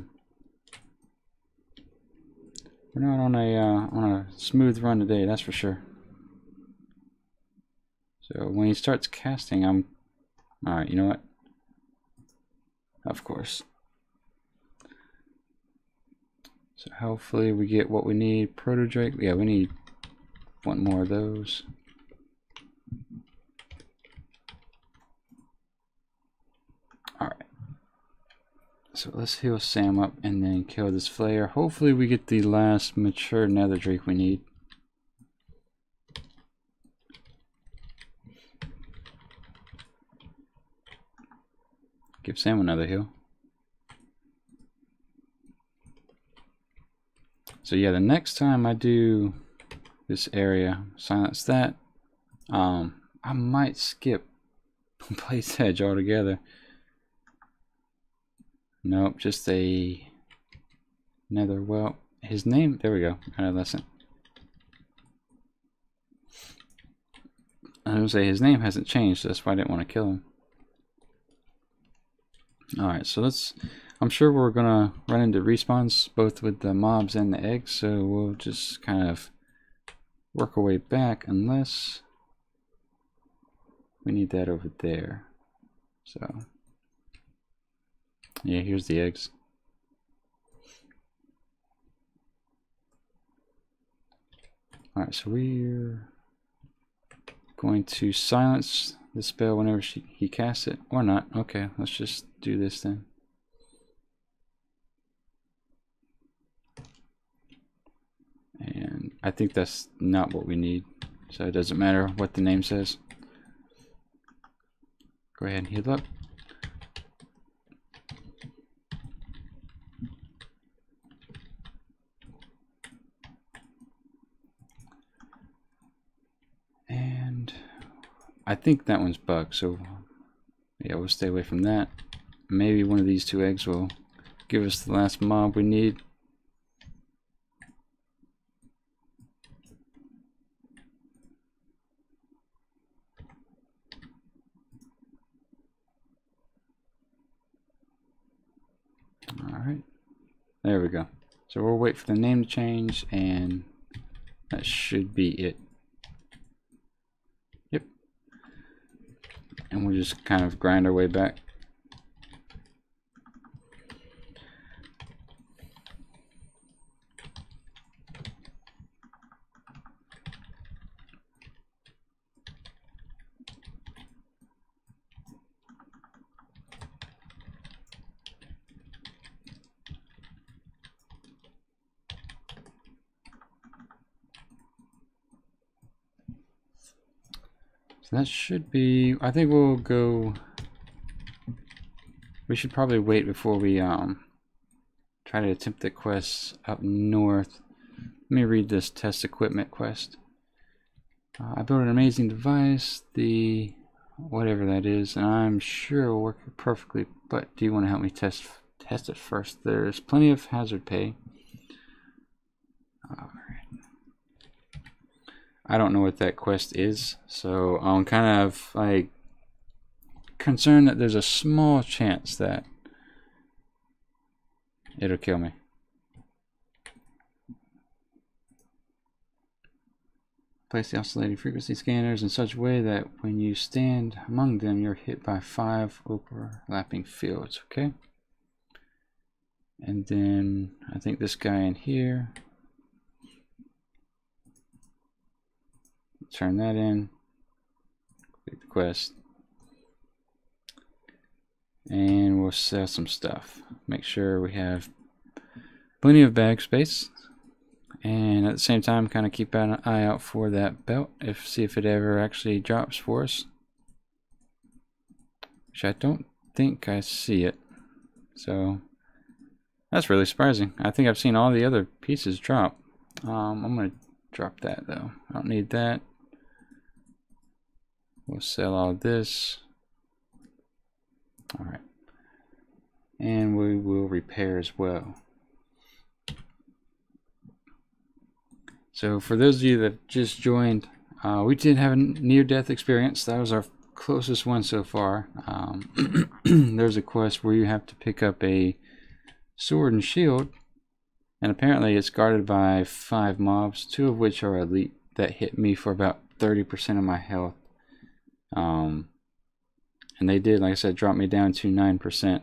not on a smooth run today, that's for sure. So when he starts casting, I'm alright, you know what? Of course. So hopefully we get what we need. Proto Drake, yeah, we need one more of those. Alright. So let's heal Sam up and then kill this flare. Hopefully we get the last mature nether drake we need. Give Sam another heal. So yeah, the next time I do this area, silence that, I might skip Blaze Edge altogether. Nope, just a nether, well, his name, there we go, adolescent. I was gonna say his name hasn't changed, so that's why I didn't want to kill him. Alright, so I'm sure we're gonna run into respawns both with the mobs and the eggs, so we'll just kind of work our way back unless we need that over there. So yeah, here's the eggs. Alright, so we're going to silence the spell whenever he casts it, or not. Okay, let's just do this then. And I think that's not what we need, so it doesn't matter what the name says. Go ahead and heal up. And I think that one's bugged, so yeah, we'll stay away from that. Maybe one of these two eggs will give us the last mob we need. Alright, there we go. So we'll wait for the name to change, and that should be it. Yep. And we'll just kind of grind our way back. That should be, I think we'll go, we should probably wait before we try to attempt the quests up north. Let me read this test equipment quest. I built an amazing device, the whatever that is, and I'm sure it will work perfectly, but do you want to help me test it first? There's plenty of hazard pay. Alright. I don't know what that quest is, so I'm kind of like concerned that there's a small chance that it'll kill me. Place the oscillating frequency scanners in such a way that when you stand among them, you're hit by 5 overlapping fields, okay? And then I think this guy in here, turn that in, complete the quest, and we'll sell some stuff. Make sure we have plenty of bag space, and at the same time kind of keep an eye out for that belt, see if it ever actually drops for us, which I don't think I see it, so that's really surprising. I think I've seen all the other pieces drop. I'm gonna drop that though, I don't need that. We'll sell all this. Alright. And we will repair as well. So for those of you that just joined, we did have a near-death experience. That was our closest one so far. There's a quest where you have to pick up a sword and shield, and apparently it's guarded by 5 mobs, 2 of which are elite, that hit me for about 30% of my health. And they did, like I said, drop me down to 9%.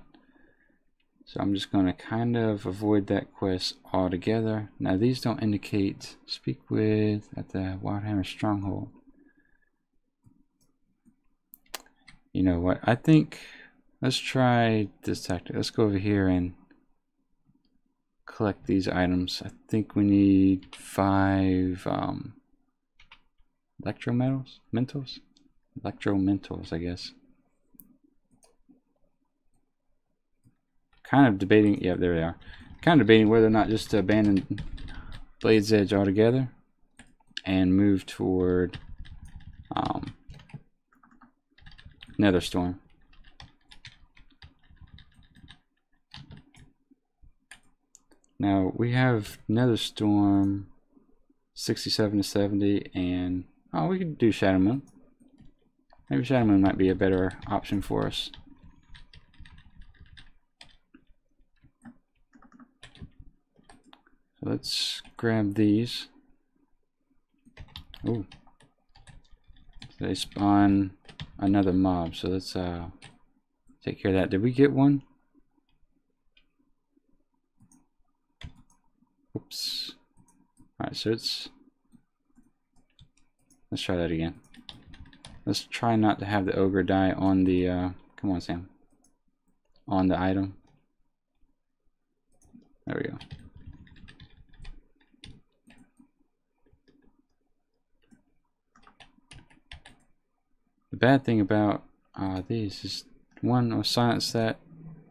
So I'm just going to kind of avoid that quest altogether. Now these don't indicate speak with at the Wildhammer Stronghold. You know what? I think let's try this tactic. Let's go over here and collect these items. I think we need 5 electromentals, I guess. Kind of debating, yeah, there we are. Kind of debating whether or not just to abandon Blade's Edge altogether and move toward Netherstorm. Now we have Netherstorm 67 to 70, and we could do Shadow Moon. Maybe Shadow Moon might be a better option for us. So let's grab these. Ooh. So they spawn another mob, so let's take care of that. Did we get one? Oops. Alright, so let's try that again. Let's try not to have the ogre die on the come on, Sam. On the item. There we go. The bad thing about these is, one, I'll silence that.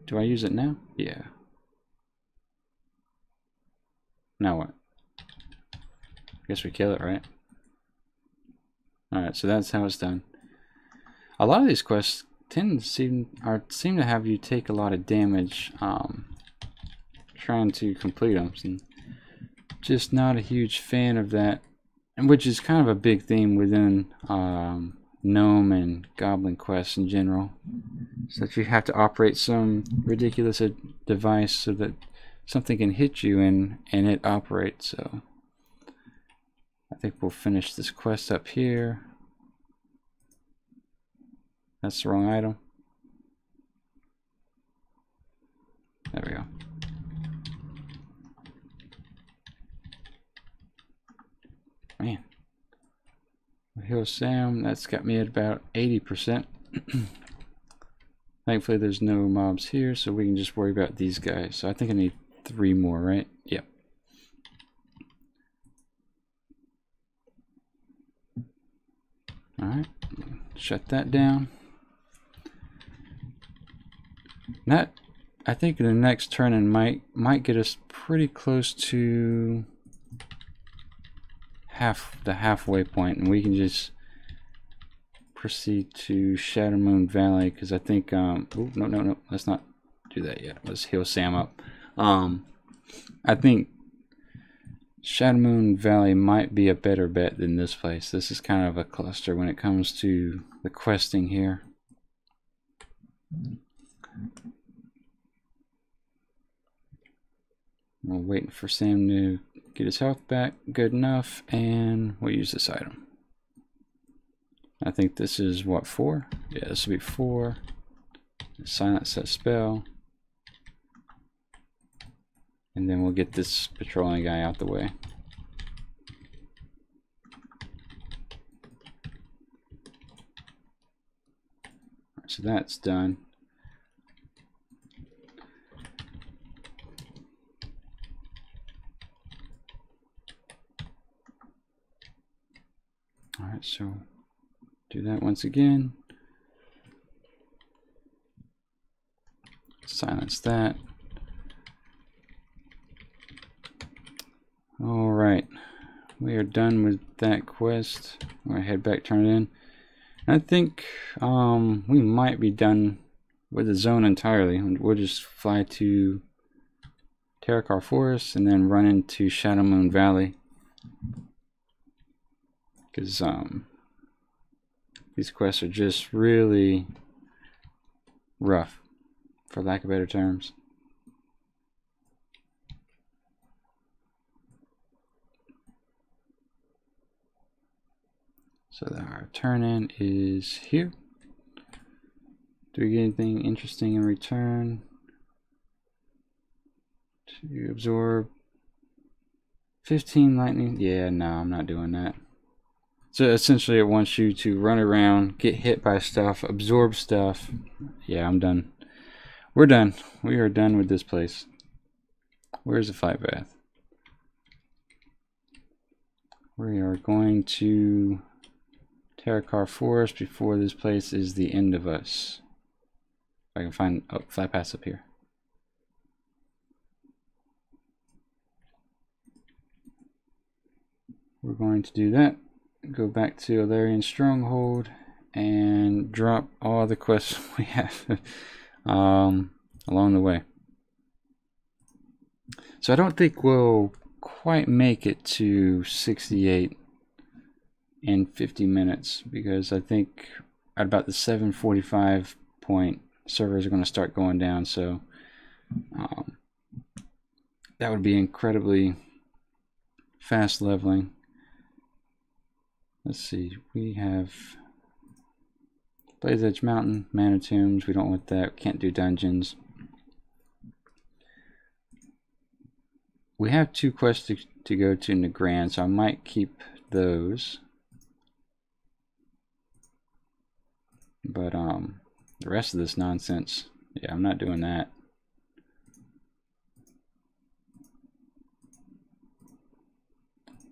Do I use it now? Yeah. Now what? Guess we kill it, right? Alright, so that's how it's done. A lot of these quests tend to seem to have you take a lot of damage trying to complete them. And just not a huge fan of that, and which is kind of a big theme within gnome and goblin quests in general. So that you have to operate some ridiculous device so that something can hit you and it operates. So I think we'll finish this quest up here. That's the wrong item. There we go. Man. Heal Sam, that's got me at about 80%. Thankfully there's no mobs here, so we can just worry about these guys. So I think I need 3 more, right? Yep. Alright, shut that down. That, I think the next turn-in might get us pretty close to the halfway point, and we can just proceed to Shadow Moon Valley, because I think oh, no, let's not do that yet. Let's heal Sam up. I think Shadow Moon Valley might be a better bet than this place. This is kind of a cluster when it comes to the questing here. We're waiting for Sam to get his health back good enough, and we'll use this item. I think this is what, 4? Yeah, this will be 4. Silence that spell. And then we'll get this patrolling guy out the way. So that's done. Alright, so do that once again. Silence that. Alright, we are done with that quest. I'm going to head back, turn it in. I think we might be done with the zone entirely. We'll just fly to Terrakar Forest and then run into Shadow Moon Valley. Because these quests are just really rough, for lack of better terms. So our turn-in is here. Do we get anything interesting in return? To absorb 15 lightning? Yeah, no, I'm not doing that. So essentially it wants you to run around, get hit by stuff, absorb stuff. Yeah, I'm done. We're done. We are done with this place. Where's the fight path? We are going to Terrakar Forest before this place is the end of us. If I can find flat pass up here. We're going to do that. Go back to Alarian Stronghold and drop all the quests we have along the way. So I don't think we'll quite make it to 68 in 50 minutes, because I think at about the 7:45 point, servers are going to start going down. So that would be incredibly fast leveling. Let's see, we have Blaze Edge Mountain, Mana Tombs. We don't want that. We can't do dungeons. We have 2 quests to go to in the Grand, so I might keep those. But the rest of this nonsense, yeah, I'm not doing that.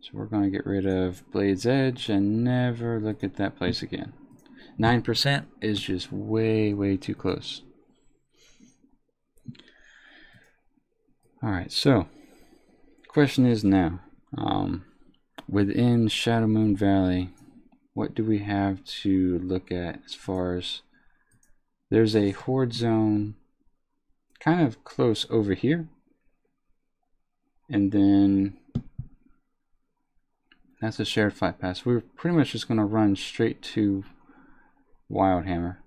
So we're going to get rid of Blade's Edge and never look at that place again. 9% is just way too close. Alright, so question is now, within Shadow Moon Valley, what do we have to look at as far as, there's a horde zone kind of close over here, and then that's a shared flight path. We're pretty much just going to run straight to Wildhammer.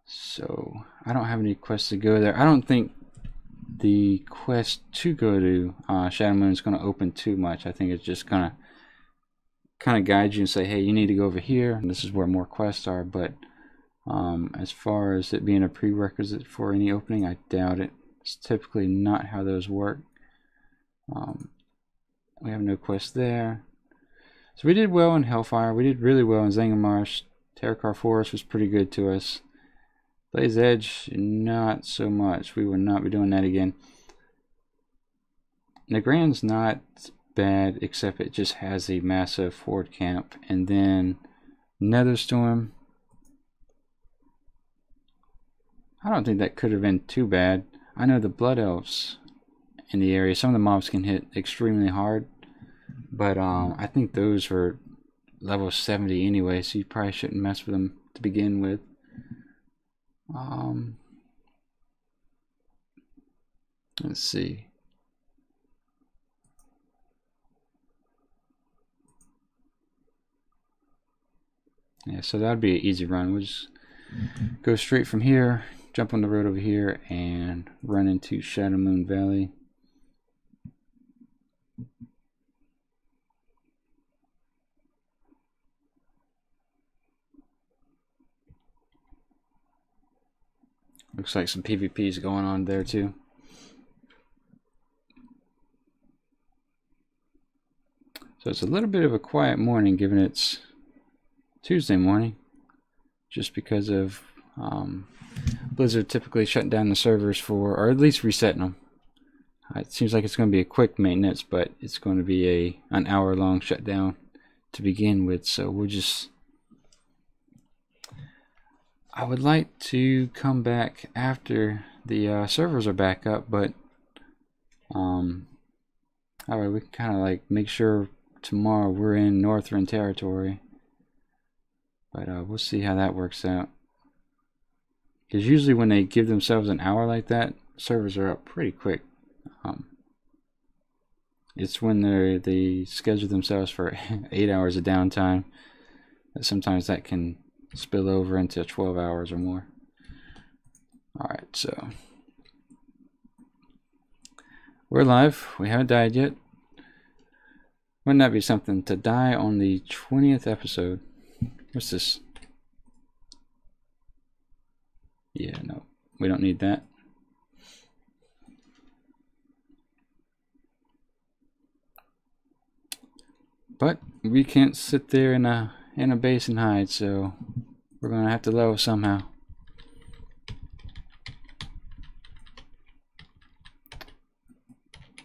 So I don't have any quests to go there. I don't think the quest to go to Shadow Moon is going to open too much. I think it's just going to kind of guide you and say, hey, you need to go over here, and this is where more quests are. But as far as it being a prerequisite for any opening, I doubt it. It's typically not how those work. We have no quest there. So we did well in Hellfire. We did really well in Zangarmarsh. Terakar Forest was pretty good to us. Blaze Edge, not so much. We will not be doing that again. Nagrand's not bad, except it just has a massive horde camp. And then Netherstorm, I don't think that could have been too bad. I know the Blood Elves in the area, some of the mobs can hit extremely hard, but I think those were level 70 anyway, so you probably shouldn't mess with them to begin with. Let's see. Yeah, so that'd be an easy run. We'll just go straight from here, jump on the road over here, and run into Shadow Moon Valley. Looks like some PvP is going on there too. So it's a little bit of a quiet morning given it's Tuesday morning, just because of Blizzard typically shutting down the servers for, or at least resetting them. It seems like it's going to be a quick maintenance, but it's going to be an hour-long shutdown to begin with. So we'll just, I would like to come back after the servers are back up, but alright, we can kind of like make sure tomorrow we're in Northrend territory, but we'll see how that works out. Because usually when they give themselves an hour like that, servers are up pretty quick. It's when they schedule themselves for 8 hours of downtime that sometimes that can spill over into 12 hours or more. Alright, so we're live. We haven't died yet. Wouldn't that be something to die on the 20th episode? What's this? Yeah, no, we don't need that. But we can't sit there in a base and hide, so we're gonna have to level somehow.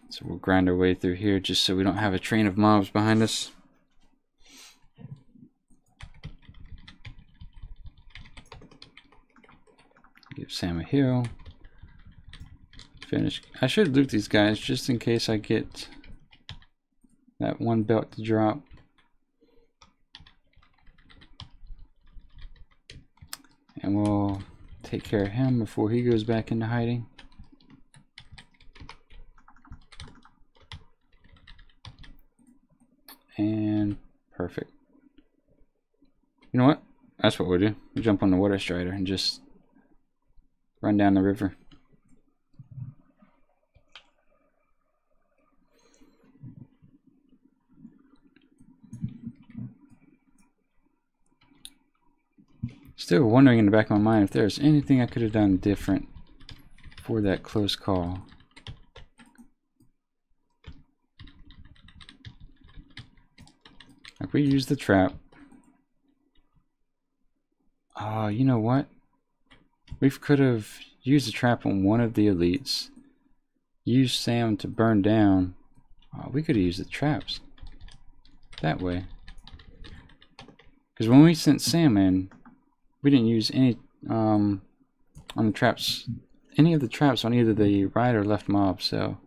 So we'll grind our way through here just so we don't have a train of mobs behind us. Give Sam a heal. Finish. I should loot these guys just in case I get that one belt to drop. And we'll take care of him before he goes back into hiding. You know what? That's what we'll do. We'll jump on the water strider and just run down the river. Still wondering in the back of my mind if there's anything I could have done different for that close call. Like we used the trap. You know what? We could have used the trap on one of the elites. Used Sam to burn down. We could have used the traps that way. Because when we sent Sam in, we didn't use any on the traps, any of the traps on either the right or left mob. So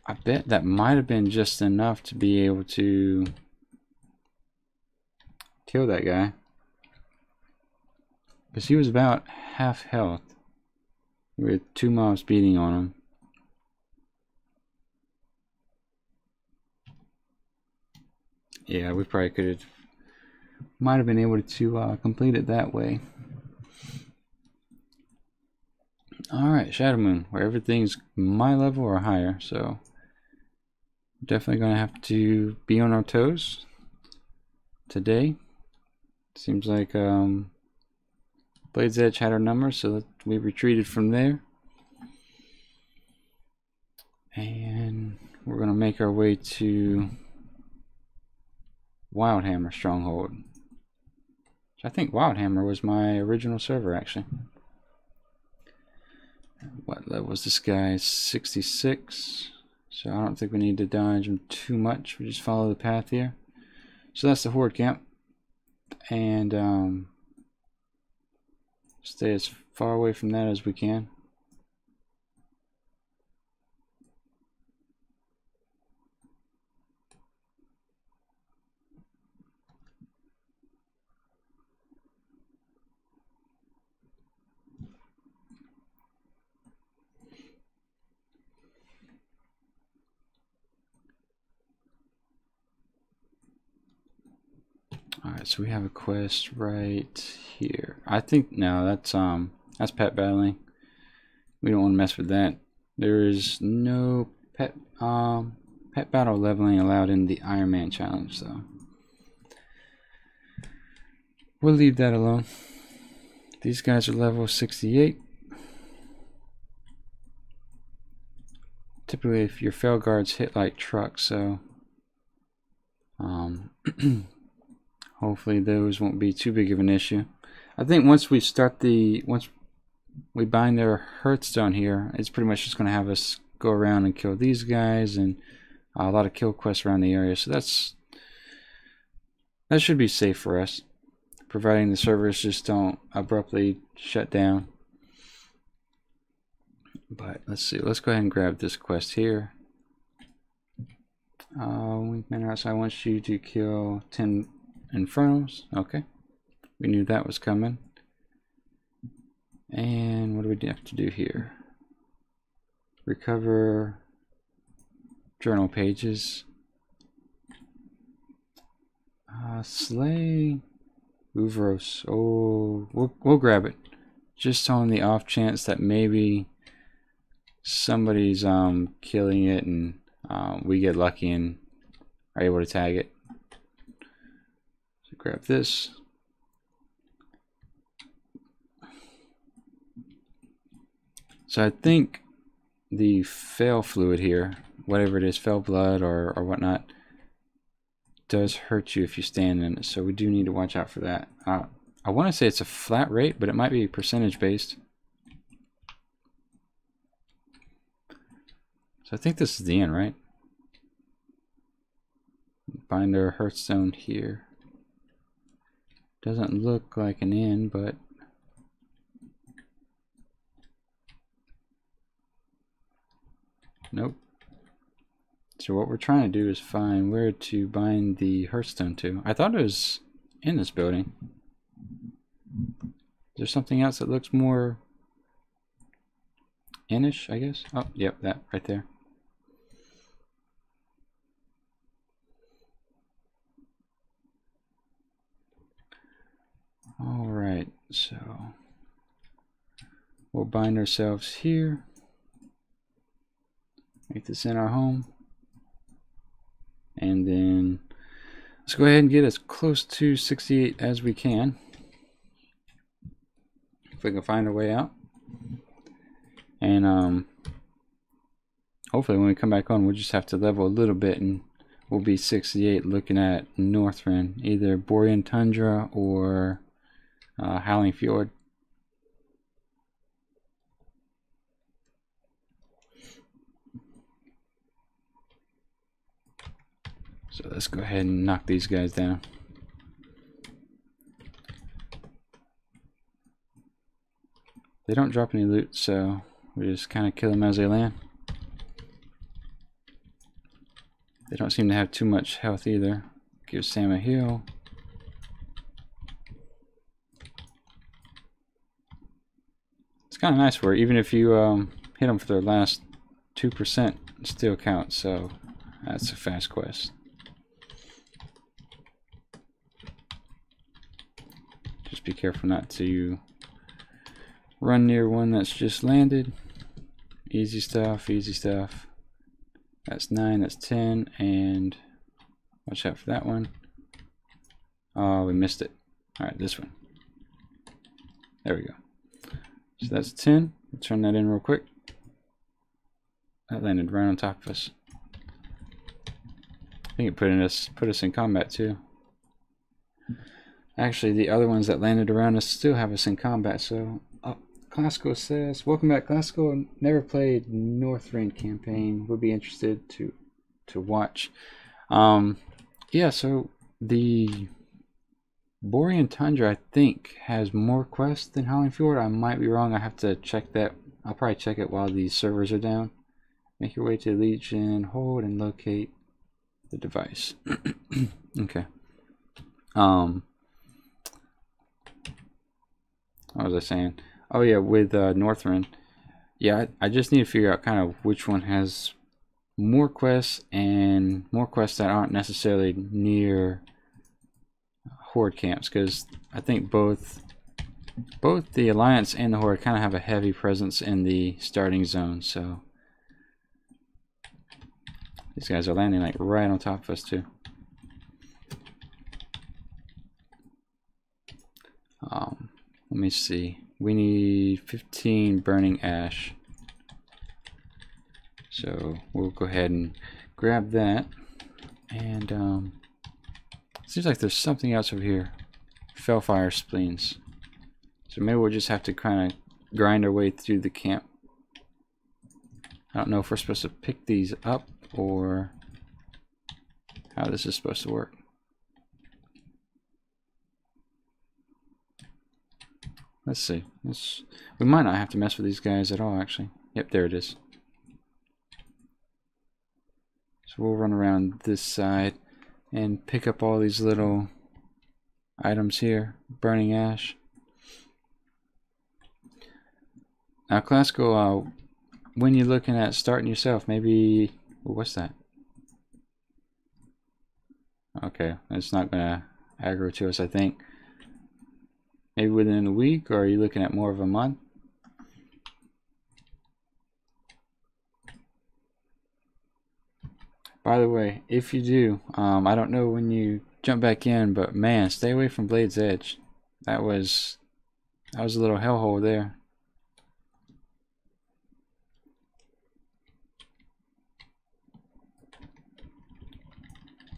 I bet that might have been just enough to be able to kill that guy. Because he was about half health with 2 mobs beating on him. Yeah, we probably could have, might have been able to complete it that way. Alright, Shadow Moon, where everything's my level or higher, so definitely gonna have to be on our toes today. Seems like Blade's Edge had our number, so we retreated from there. And we're gonna make our way to Wildhammer Stronghold. I think Wildhammer was my original server, actually. What level was this guy? 66. So I don't think we need to dodge him too much. We just follow the path here. So that's the Horde camp. And stay as far away from that as we can. Alright, so we have a quest right here. I think no, that's pet battling. We don't want to mess with that. There is no pet battle leveling allowed in the Ironman challenge, so we'll leave that alone. These guys are level 68. Typically, if your fail guards hit like trucks, so hopefully those won't be too big of an issue. I think once we bind their Hearthstone here, it's pretty much just going to have us go around and kill these guys, and a lot of kill quests around the area. So that should be safe for us, providing the servers just don't abruptly shut down. But let's see. Let's go ahead and grab this quest here. Man outside wants you to kill 10 Infernals. Okay, we knew that was coming. And what do we have to do here? Recover journal pages. Slay Uvros. Oh, we'll grab it, just on the off chance that maybe somebody's killing it and we get lucky and are able to tag it. So grab this. So I think the fail fluid here, whatever it is, fail blood or whatnot, does hurt you if you stand in it. So we do need to watch out for that. I want to say it's a flat rate, but it might be percentage based. So I think this is the end, right? Bind our Hearthstone here. Doesn't look like an end, but nope. So what we're trying to do is find where to bind the Hearthstone to. I thought it was in this building. Is there something else that looks more inish, I guess? Oh, yep, that right there. So we'll bind ourselves here. Make this in our home. And then let's go ahead and get as close to 68 as we can. If we can find our way out. And hopefully when we come back on, we'll just have to level a little bit and we'll be 68 looking at Northrend, either Borean Tundra or Howling Fjord. So let's go ahead and knock these guys down. They don't drop any loot, so we just kind of kill them as they land. They don't seem to have too much health either. Give Sam a heal. It's kind of nice where even if you hit them for their last 2%, it still counts, so that's a fast quest. Just be careful not to run near one that's just landed. Easy stuff, easy stuff. That's 9, that's 10, and watch out for that one. Oh, we missed it. Alright, this one. There we go. So that's 10. We'll turn that in real quick. That landed right on top of us. I think it put us in combat too. Actually, the other ones that landed around us still have us in combat, so Classical says, welcome back, Classical. Never played Northrend campaign. Would be interested to watch. Yeah, so the Borean Tundra, I think, has more quests than Howling Fjord. I might be wrong. I have to check that. I'll probably check it while these servers are down. Make your way to Legion, hold and locate the device. Okay. What was I saying? Oh yeah, with Northrend. Yeah, I just need to figure out kind of which one has more quests and more quests that aren't necessarily near Horde camps, because I think both the Alliance and the Horde kind of have a heavy presence in the starting zone, so these guys are landing like right on top of us too. Let me see. We need 15 burning ash. So we'll go ahead and grab that. And seems like there's something else over here. Fellfire spleens. So maybe we'll just have to kind of grind our way through the camp. I don't know if we're supposed to pick these up or how this is supposed to work. Let's see. We might not have to mess with these guys at all, actually. Yep, there it is. So we'll run around this side and pick up all these little items here. Burning ash. Now, Classical, when you're looking at starting yourself, maybe... what's that? Okay, it's not going to aggro to us, I think. Maybe within a week, or are you looking at more of a month? By the way, if you do, I don't know when you jump back in, but man, stay away from Blade's Edge. That was a little hellhole there.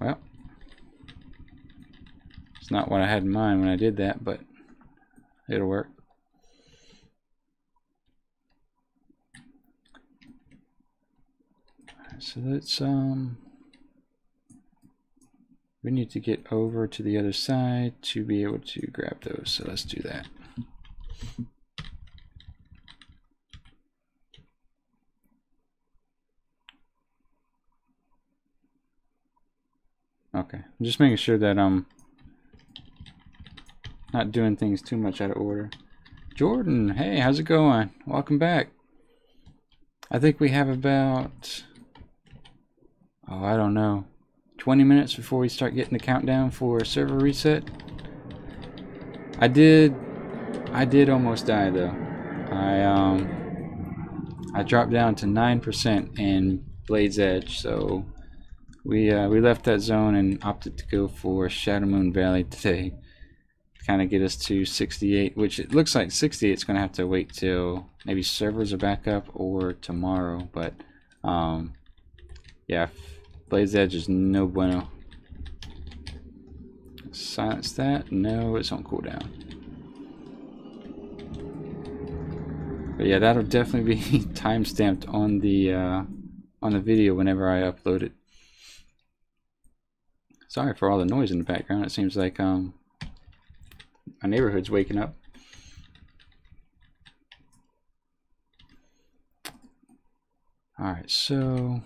Well, it's not what I had in mind when I did that, but it'll work. So let's we need to get over to the other side to be able to grab those. So let's do that. Okay, I'm just making sure that I'm not doing things too much out of order. Jordan, hey, how's it going? Welcome back. I think we have about, oh, I don't know, 20 minutes before we start getting the countdown for server reset. I did I did almost die though. I dropped down to 9% in Blade's Edge, so we left that zone and opted to go for Shadow Moon Valley today. Kind of get us to 68, which it looks like 68 is going to have to wait till maybe servers are back up or tomorrow, but yeah, Blade's Edge is no bueno. Silence that. No, it's on cooldown. But yeah, that'll definitely be time-stamped on the video whenever I upload it. Sorry for all the noise in the background. It seems like my neighborhood's waking up. Alright, so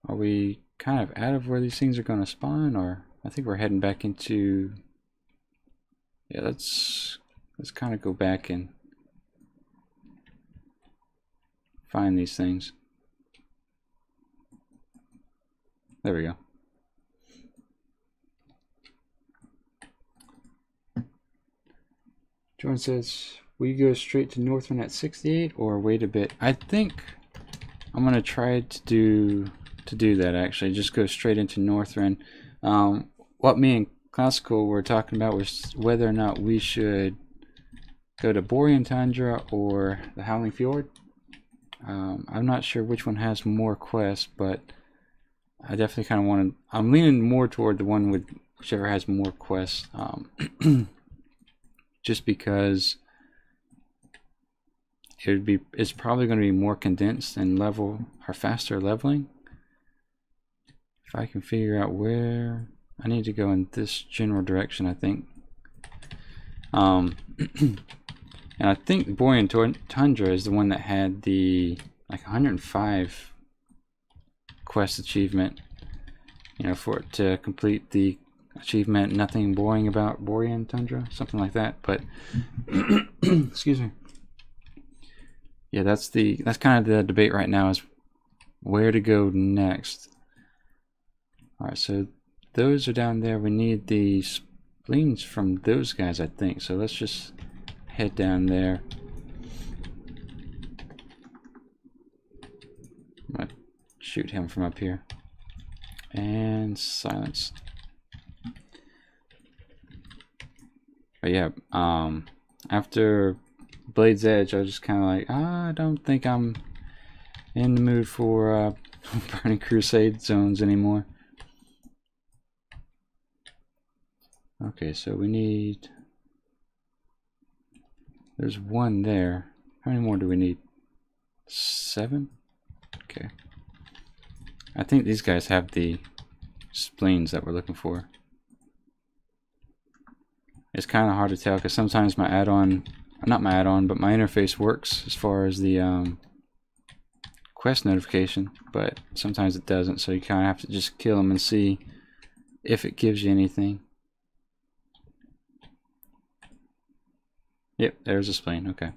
are we kind of out of where these things are going to spawn, or I think we're heading back into... Yeah, let's kind of go back and find these things. There we go. Jordan says, will you go straight to Northern at 68 or wait a bit? I think I'm gonna try to do that actually. Just go straight into Northern. What me and Classical were talking about was whether or not we should go to Borean Tundra or the Howling Fjord. I'm not sure which one has more quests, but I definitely kind of want to. I'm leaning more toward the one with whichever has more quests. Just because it's probably going to be more condensed and faster leveling. If I can figure out where I need to go in this general direction, I think. And I think Borean Tundra is the one that had the like 105 quest achievement, you know, for it to complete the achievement nothing boring about Borean Tundra, something like that. But excuse me. Yeah, that's kind of the debate right now, is where to go next. Alright, so those are down there. We need the spleens from those guys, I think. So let's just head down there. I'm gonna shoot him from up here. And silence. But yeah, after Blade's Edge, I was just kind of like, I don't think I'm in the mood for Burning Crusade zones anymore. Okay, so we need... There's one there. How many more do we need? 7? Okay. I think these guys have the spleens that we're looking for. It's kind of hard to tell because sometimes my add-on, not my add-on, but my interface works as far as the quest notification, but sometimes it doesn't, so you kind of have to just kill them and see if it gives you anything. Yep, there's a spleen, okay.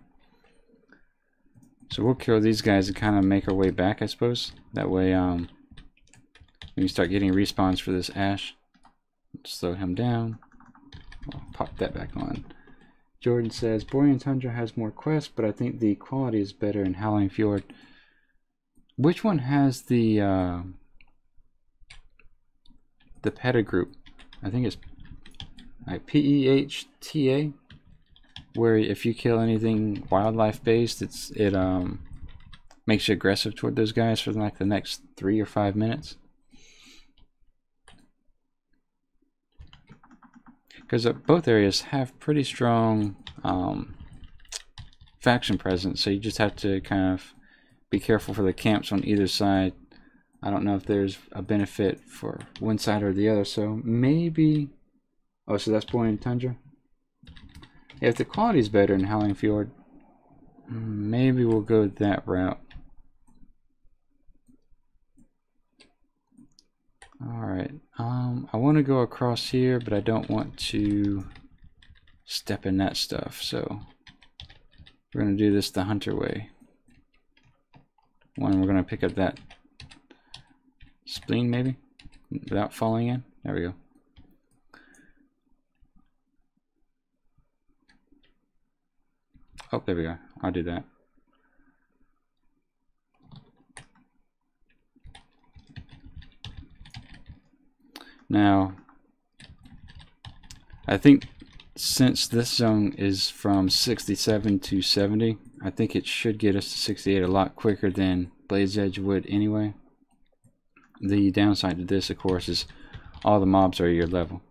So we'll kill these guys and kind of make our way back, I suppose. That way we can start getting respawns for this Ash. Slow him down. I'll pop that back on. Jordan says, Borean Tundra has more quests, but I think the quality is better in Howling Fjord. Which one has the PETA group? I think it's like PEHTA, where if you kill anything wildlife based, it makes you aggressive toward those guys for like the next 3 or 5 minutes. Because both areas have pretty strong faction presence, so you just have to kind of be careful for the camps on either side. I don't know if there's a benefit for one side or the other, so maybe... Oh, so that's Borean Tundra? Yeah, if the quality is better in Howling Fjord, maybe we'll go that route. Alright, I want to go across here, but I don't want to step in that stuff, so we're going to do this the Hunter way. We're going to pick up that spleen, maybe, without falling in. There we go. Oh, there we go. I'll do that. Now, I think since this zone is from 67 to 70, I think it should get us to 68 a lot quicker than Blade's Edge would anyway. The downside to this, of course, is all the mobs are your level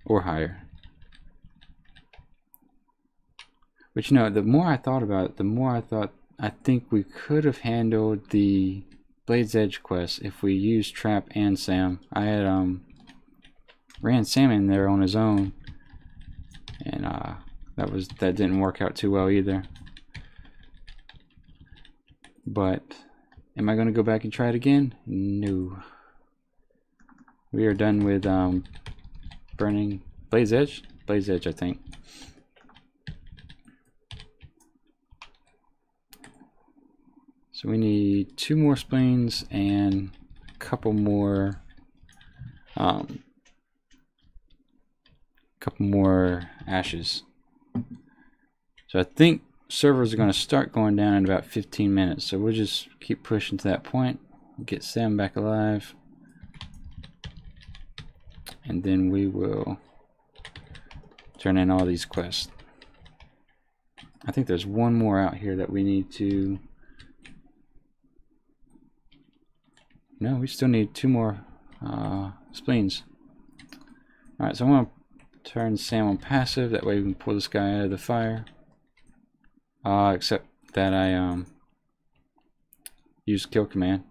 or higher. But you know, the more I thought about it, the more I thought I think we could have handled the Blade's Edge quest if we used Trap and Sam. I had ran Sam in there on his own, and that didn't work out too well either. But am I going to go back and try it again? No. We are done with burning Blade's Edge. Blade's Edge, I think. So we need 2 more spleens and a couple more ashes. So I think servers are going to start going down in about 15 minutes. So we'll just keep pushing to that point. Get Sam back alive. And then we will turn in all these quests. I think there's one more out here that we need to... No, we still need 2 more spleens. Alright, so I'm going to turn Sam on passive. That way we can pull this guy out of the fire. Except that I use kill command.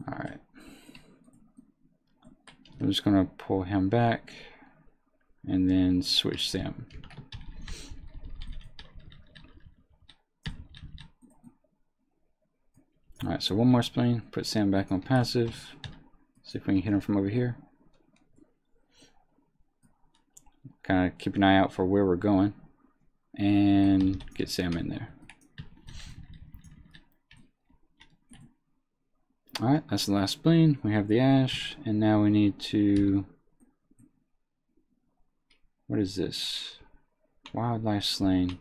Alright. I'm just going to pull him back and then switch Sam. Alright, so 1 more spleen, put Sam back on passive, see if we can hit him from over here. Kind of keep an eye out for where we're going, and get Sam in there. Alright, that's the last spleen. We have the ash, and now we need to... What is this? Wildlife slain.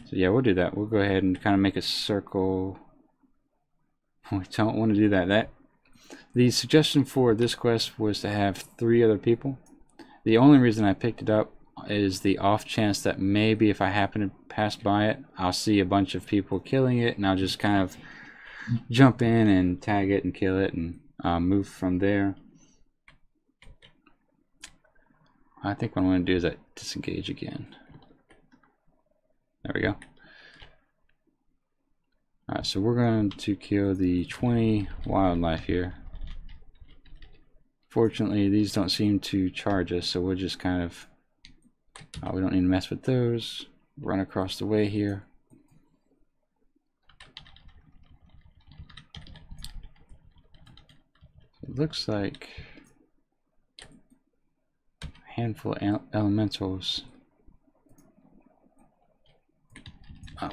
So yeah, we'll do that. We'll go ahead and kind of make a circle. We don't want to do that. The suggestion for this quest was to have 3 other people. The only reason I picked it up is the off chance that maybe if I happen to pass by it, I'll see a bunch of people killing it, and I'll just kind of jump in and tag it and kill it and move from there. I think what I'm going to do is disengage again. There we go. Alright, so we're going to kill the 20 wildlife here. Fortunately, these don't seem to charge us, so we'll just kind of... we don't need to mess with those. Run across the way here. It looks like a handful of elementals.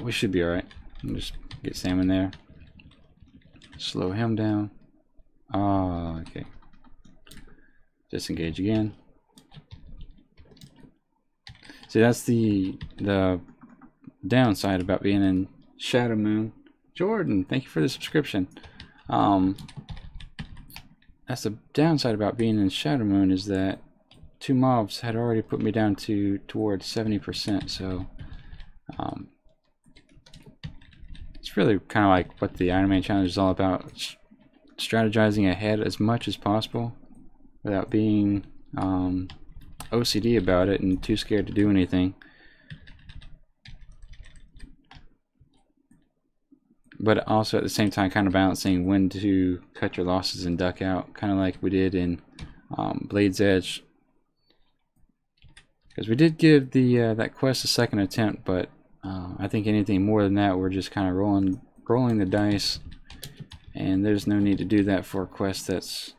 We should be alright. Just get Sam in there. Slow him down. Oh, okay. Disengage again. See, that's the downside about being in Shadow Moon. Jordan, thank you for the subscription. That's the downside about being in Shadow Moon, is that 2 mobs had already put me down towards 70%. So it's really kind of like what the Ironman challenge is all about: strategizing ahead as much as possible without being OCD about it and too scared to do anything. But also at the same time kind of balancing when to cut your losses and duck out, kind of like we did in Blade's Edge. Because we did give the that quest a second attempt, but I think anything more than that, we're just kind of rolling the dice, and there's no need to do that for a quest that's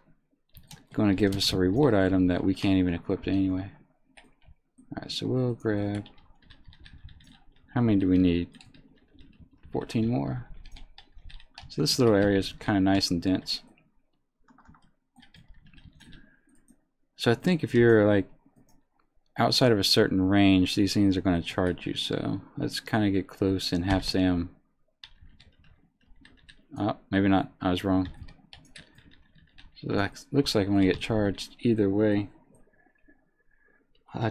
going to give us a reward item that we can't even equip anyway. Alright, so we'll grab... How many do we need? 14 more. So this little area is kind of nice and dense. So I think if you're like outside of a certain range, these things are going to charge you. So let's kind of get close and have Sam. Oh, maybe not. I was wrong. So that looks like I'm going to get charged either way.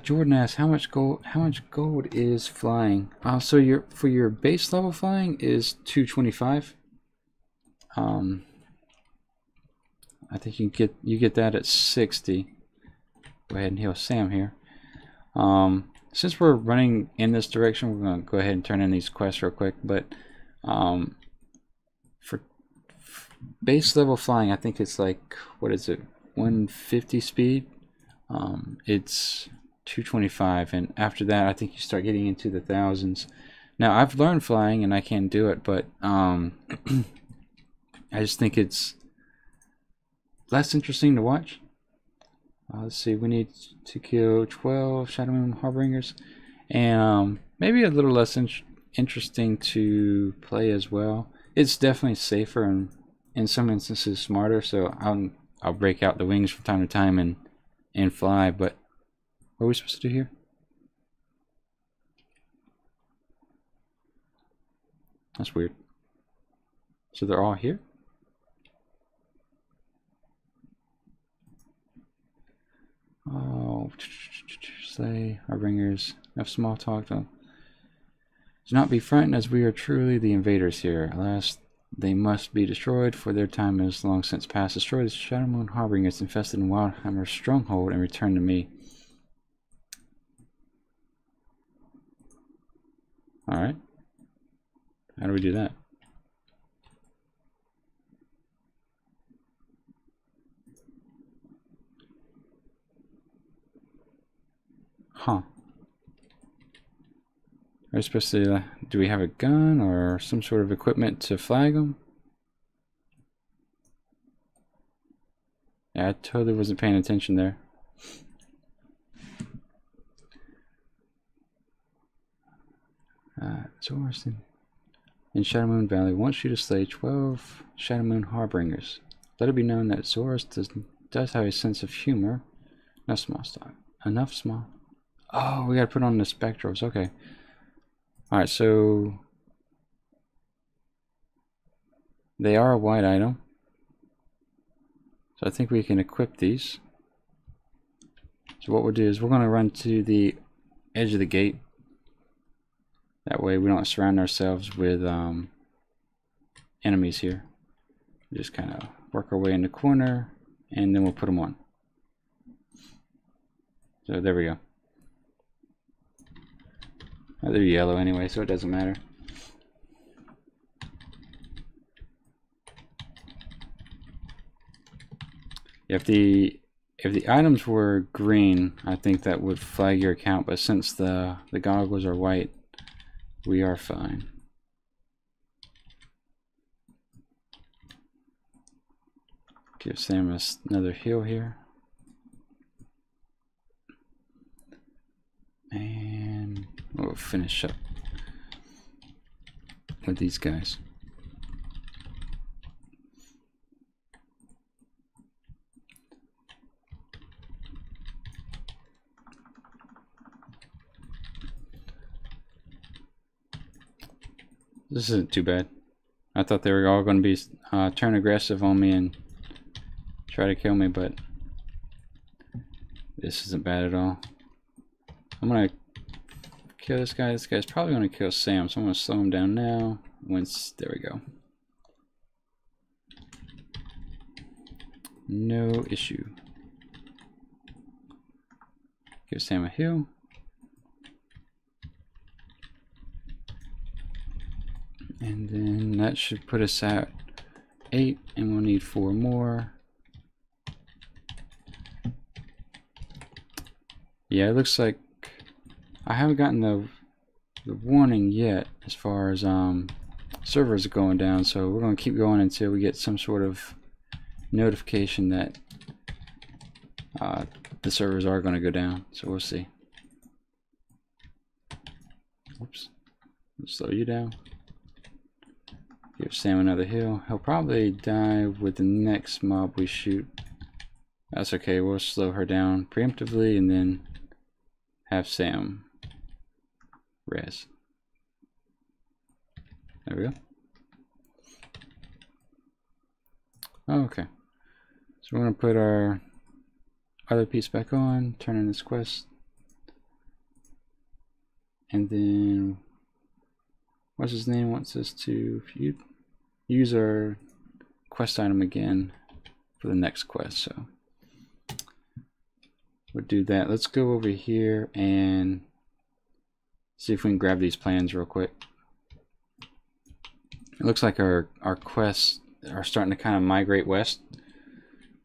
Jordan asks, how much gold is flying? So for your base level flying is 225. I think you get that at 60. Go ahead and heal Sam here. Since we're running in this direction, we're going to go ahead and turn in these quests real quick. But for base level flying, I think it's like, what is it, 150 speed? It's 225, and after that I think you start getting into the thousands. Now I've learned flying and I can do it, but I just think it's less interesting to watch. Let's see, we need to kill 12 Shadow Moon Harbingers, and maybe a little less interesting to play as well. It's definitely safer and in some instances smarter, so I'll break out the wings from time to time and fly. But what are we supposed to do here? That's weird. So they're all here? Oh, slay Harbingers. Enough small talk though. Do not be frightened, as we are truly the invaders here. Alas, they must be destroyed, for their time is long since past. Destroy the Shadow Moon Harbingers infested in Wildheimer's stronghold and return to me. Alright. How do we do that? Huh. Are we supposed to, do we have a gun or some sort of equipment to flag them? Yeah, I totally wasn't paying attention there. Zoras in Shadow Moon Valley wants you to slay 12 Shadow Moon Harbingers. Let it be known that Zoras does have a sense of humor. Enough small stock. Enough small. Oh, we gotta put on the spectrals. Okay. Alright, so they are a white item. So I think we can equip these. So what we'll do is we're going to run to the edge of the gate. That way we don't surround ourselves with enemies here. We just kind of work our way in the corner and then we'll put them on. So there we go. They're yellow anyway, so it doesn't matter. If the items were green, I think that would flag your account, but since the goggles are white, we are fine. Give Sam another heal here. And we'll finish up with these guys. This isn't too bad. I thought they were all going to be turn aggressive on me and try to kill me, but this isn't bad at all. I'm going to kill this guy. This guy's probably going to kill Sam, so I'm going to slow him down now. There we go. No issue. Give Sam a heal. And then that should put us at 8, and we'll need 4 more. Yeah, it looks like I haven't gotten the warning yet as far as servers are going down, so we're going to keep going until we get some sort of notification that the servers are going to go down. So we'll see. Oops. Let's slow you down. Give Sam another heal. He'll probably die with the next mob we shoot. That's okay, we'll slow her down preemptively and then have Sam res. There we go. Okay. So we're going to put our other piece back on, turn in this quest. And then, what's his name wants us to use our quest item again for the next quest. So we'll do that. Let's go over here and see if we can grab these plans real quick. It looks like our quests are starting to kind of migrate west.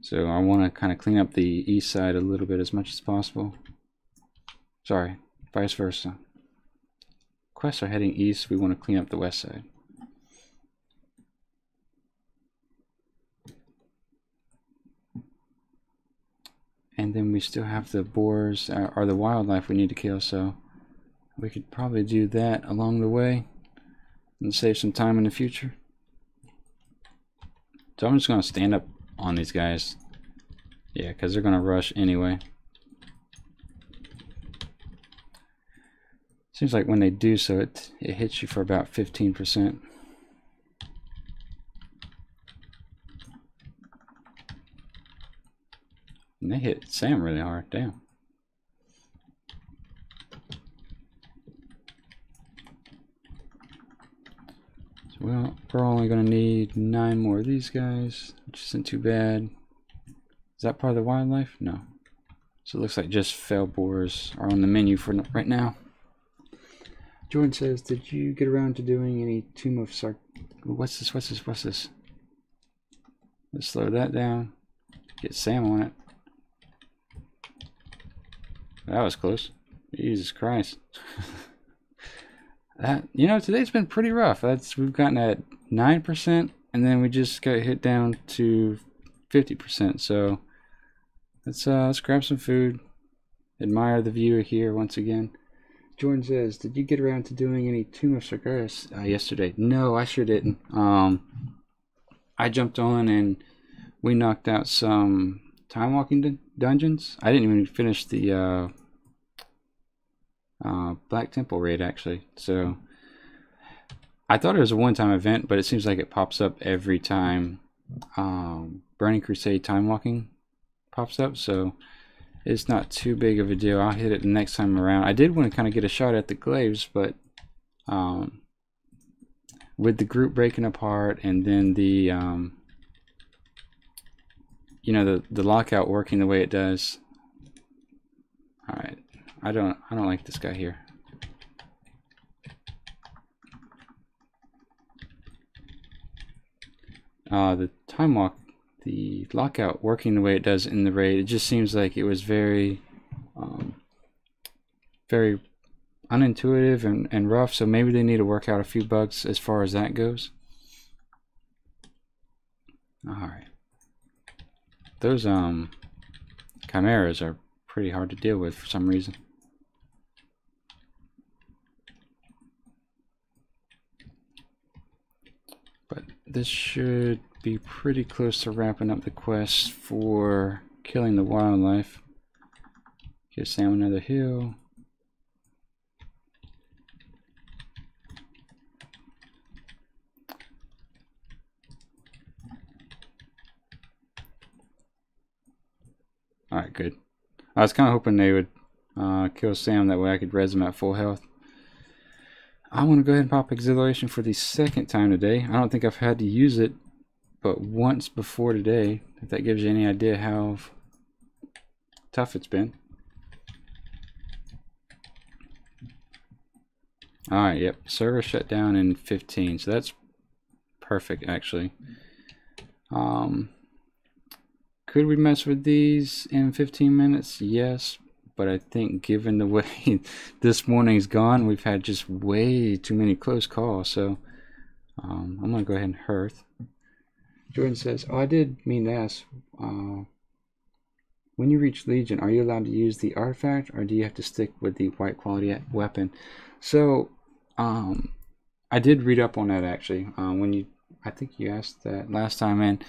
So I want to kind of clean up the east side a little bit as much as possible. Sorry, vice versa. Quests are heading east, we want to clean up the west side. And then we still have the boars, or the wildlife we need to kill, so we could probably do that along the way and save some time in the future. So I'm just going to stand up on these guys. Yeah, because they're going to rush anyway. Seems like when they do so, it hits you for about 15%. And they hit Sam really hard, damn. So, well, we're only going to need 9 more of these guys, which isn't too bad. Is that part of the wildlife? No. So it looks like just fell boars are on the menu for right now. Jordan says, did you get around to doing any Tomb of Sark... What's this? Let's slow that down. Get Sam on it. That was close. Jesus Christ. That, you know, today's been pretty rough. We've gotten at 9%, and then we just got hit down to 50%. So let's grab some food. Admire the view here once again. Jordan says, did you get around to doing any Tomb of Sargeras yesterday? No, I sure didn't. I jumped on and we knocked out some time walking dungeons. I didn't even finish the Black Temple raid actually. So I thought it was a one-time event, but it seems like it pops up every time Burning Crusade time walking pops up. So it's not too big of a deal. I'll hit it the next time around. I did want to kind of get a shot at the glaives, but with the group breaking apart and then the you know, the lockout working the way it does. All right, I don't like this guy here. The time walk, the lockout working the way it does in the raid, it just seems like it was very very unintuitive and rough, so maybe they need to work out a few bugs as far as that goes. Alright. Those chimeras are pretty hard to deal with for some reason. But this should be pretty close to wrapping up the quest for killing the wildlife. Give Sam another heal. Alright, good. I was kind of hoping they would kill Sam, that way I could res him at full health. I want to go ahead and pop Exhilaration for the second time today. I don't think I've had to use it but once before today, if that gives you any idea how tough it's been. Alright, yep, server shut down in 15, so that's perfect actually. Could we mess with these in 15 minutes? Yes, but I think given the way this morning's gone, we've had just way too many close calls, so I'm going to go ahead and hearth. Jordan says, oh, I did mean to ask, when you reach Legion, are you allowed to use the artifact, or do you have to stick with the white quality weapon? So, I did read up on that actually, I think you asked that last time, and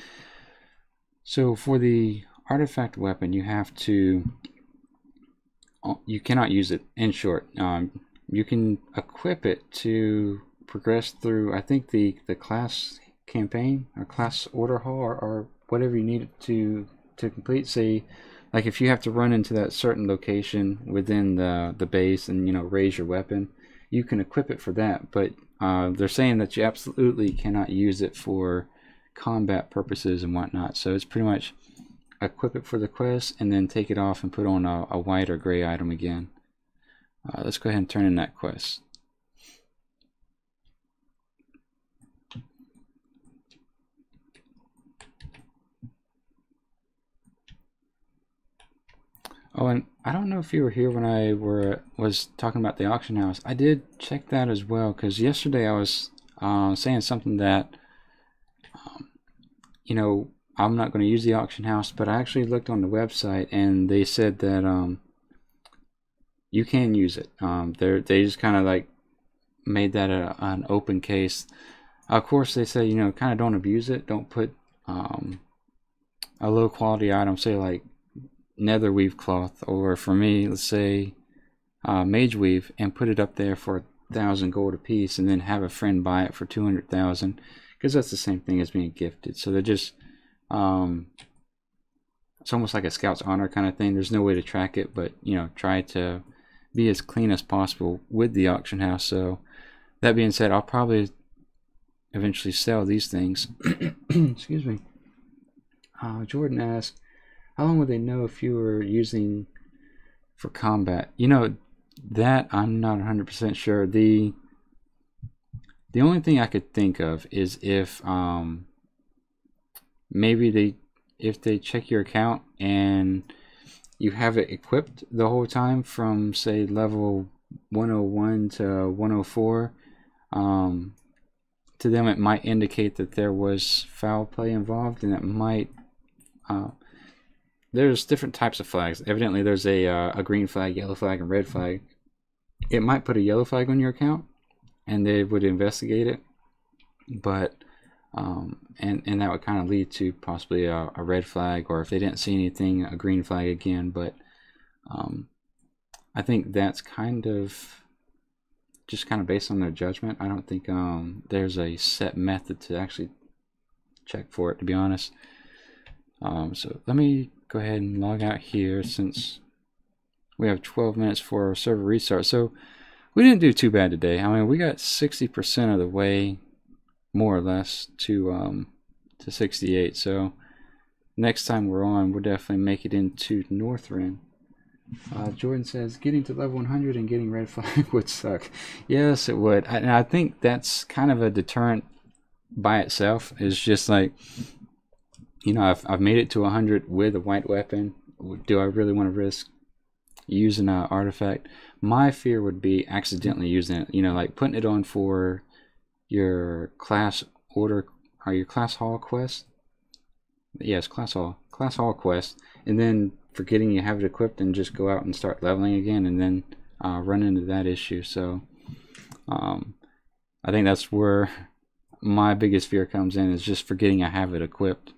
so for the artifact weapon, you cannot use it. In short, you can equip it to progress through, I think, the class campaign or class order hall, or whatever you need it to complete. Say, like if you have to run into that certain location within the base and, you know, raise your weapon, you can equip it for that. But they're saying that you absolutely cannot use it for combat purposes and whatnot. So it's pretty much equip it for the quest and then take it off and put on a white or gray item again. Let's go ahead and turn in that quest. Oh, and I don't know if you were here when I was talking about the auction house. I did check that as well, because yesterday I was saying something that, you know, I'm not going to use the auction house, but I actually looked on the website and they said that you can use it. They just kind of like made that an open case. Of course, they say, you know, kind of don't abuse it. Don't put a low quality item, say like nether weave cloth, or for me, let's say mage weave, and put it up there for 1,000 gold a piece, and then have a friend buy it for 200,000, because that's the same thing as being gifted. So they're just it's almost like a scout's honor kind of thing. There's no way to track it, but, you know, try to be as clean as possible with the auction house. So that being said, I'll probably eventually sell these things. Excuse me. Jordan asked, how long would they know if you were using for combat? You know, that I'm not 100% sure. The only thing I could think of is if maybe if they check your account and you have it equipped the whole time from, say, level 101 to 104, to them it might indicate that there was foul play involved, and it might there's different types of flags. Evidently there's a green flag, yellow flag, and red flag. It might put a yellow flag on your account and they would investigate it, but and that would kind of lead to possibly a red flag, or if they didn't see anything, a green flag again. But I think that's kind of just kind of based on their judgment. I don't think there's a set method to actually check for it, to be honest. So let me go ahead and log out here, since we have 12 minutes for our server restart. So we didn't do too bad today. I mean, we got 60% of the way, more or less, to 68. So next time we're on, we'll definitely make it into Northrend. Jordan says, getting to level 100 and getting red flag would suck. Yes, it would. And I think that's kind of a deterrent by itself. It's just like, you know, I've made it to 100 with a white weapon. Do I really want to risk using an artifact? My fear would be accidentally using it. You know, like putting it on for your class order or your class hall quest. Yes, class hall quest, and then forgetting you have it equipped and just go out and start leveling again, and then run into that issue. So I think that's where my biggest fear comes in, is just forgetting I have it equipped.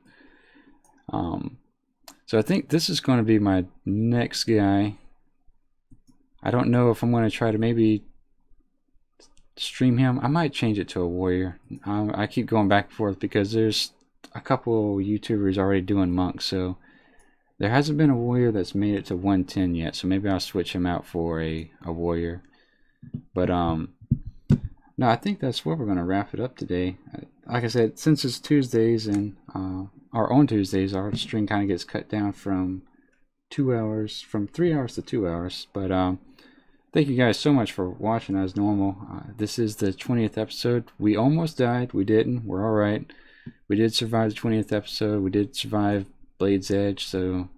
So I think this is going to be my next guy. I don't know if I'm going to try to maybe stream him. I might change it to a warrior. I keep going back and forth because there's a couple YouTubers already doing monks, so there hasn't been a warrior that's made it to 110 yet, so maybe I'll switch him out for a warrior. But no, I think that's where we're going to wrap it up today. Like I said, since it's Tuesdays, and our own Tuesdays, our stream kind of gets cut down from 2 hours, from 3 hours to 2 hours. But thank you guys so much for watching as normal. This is the 20th episode. We almost died. We didn't. We're all right. We did survive the 20th episode. We did survive Blade's Edge, so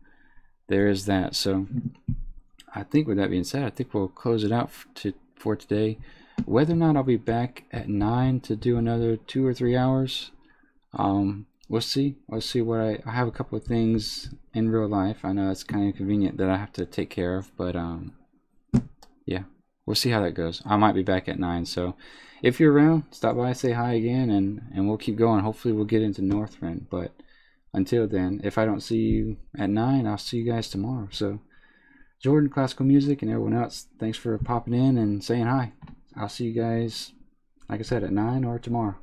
there is that. So I think with that being said, I think we'll close it out for today. Whether or not I'll be back at 9 to do another 2 or 3 hours, we'll see. I'll see what I have a couple of things in real life. I know it's kind of inconvenient that I have to take care of, but yeah, we'll see how that goes. I might be back at 9, so if you're around, stop by, say hi again, and we'll keep going. Hopefully we'll get into Northrend. But until then, if I don't see you at 9, I'll see you guys tomorrow. So, Jordan, Classical Music, and everyone else, thanks for popping in and saying hi. I'll see you guys, like I said, at 9 or tomorrow.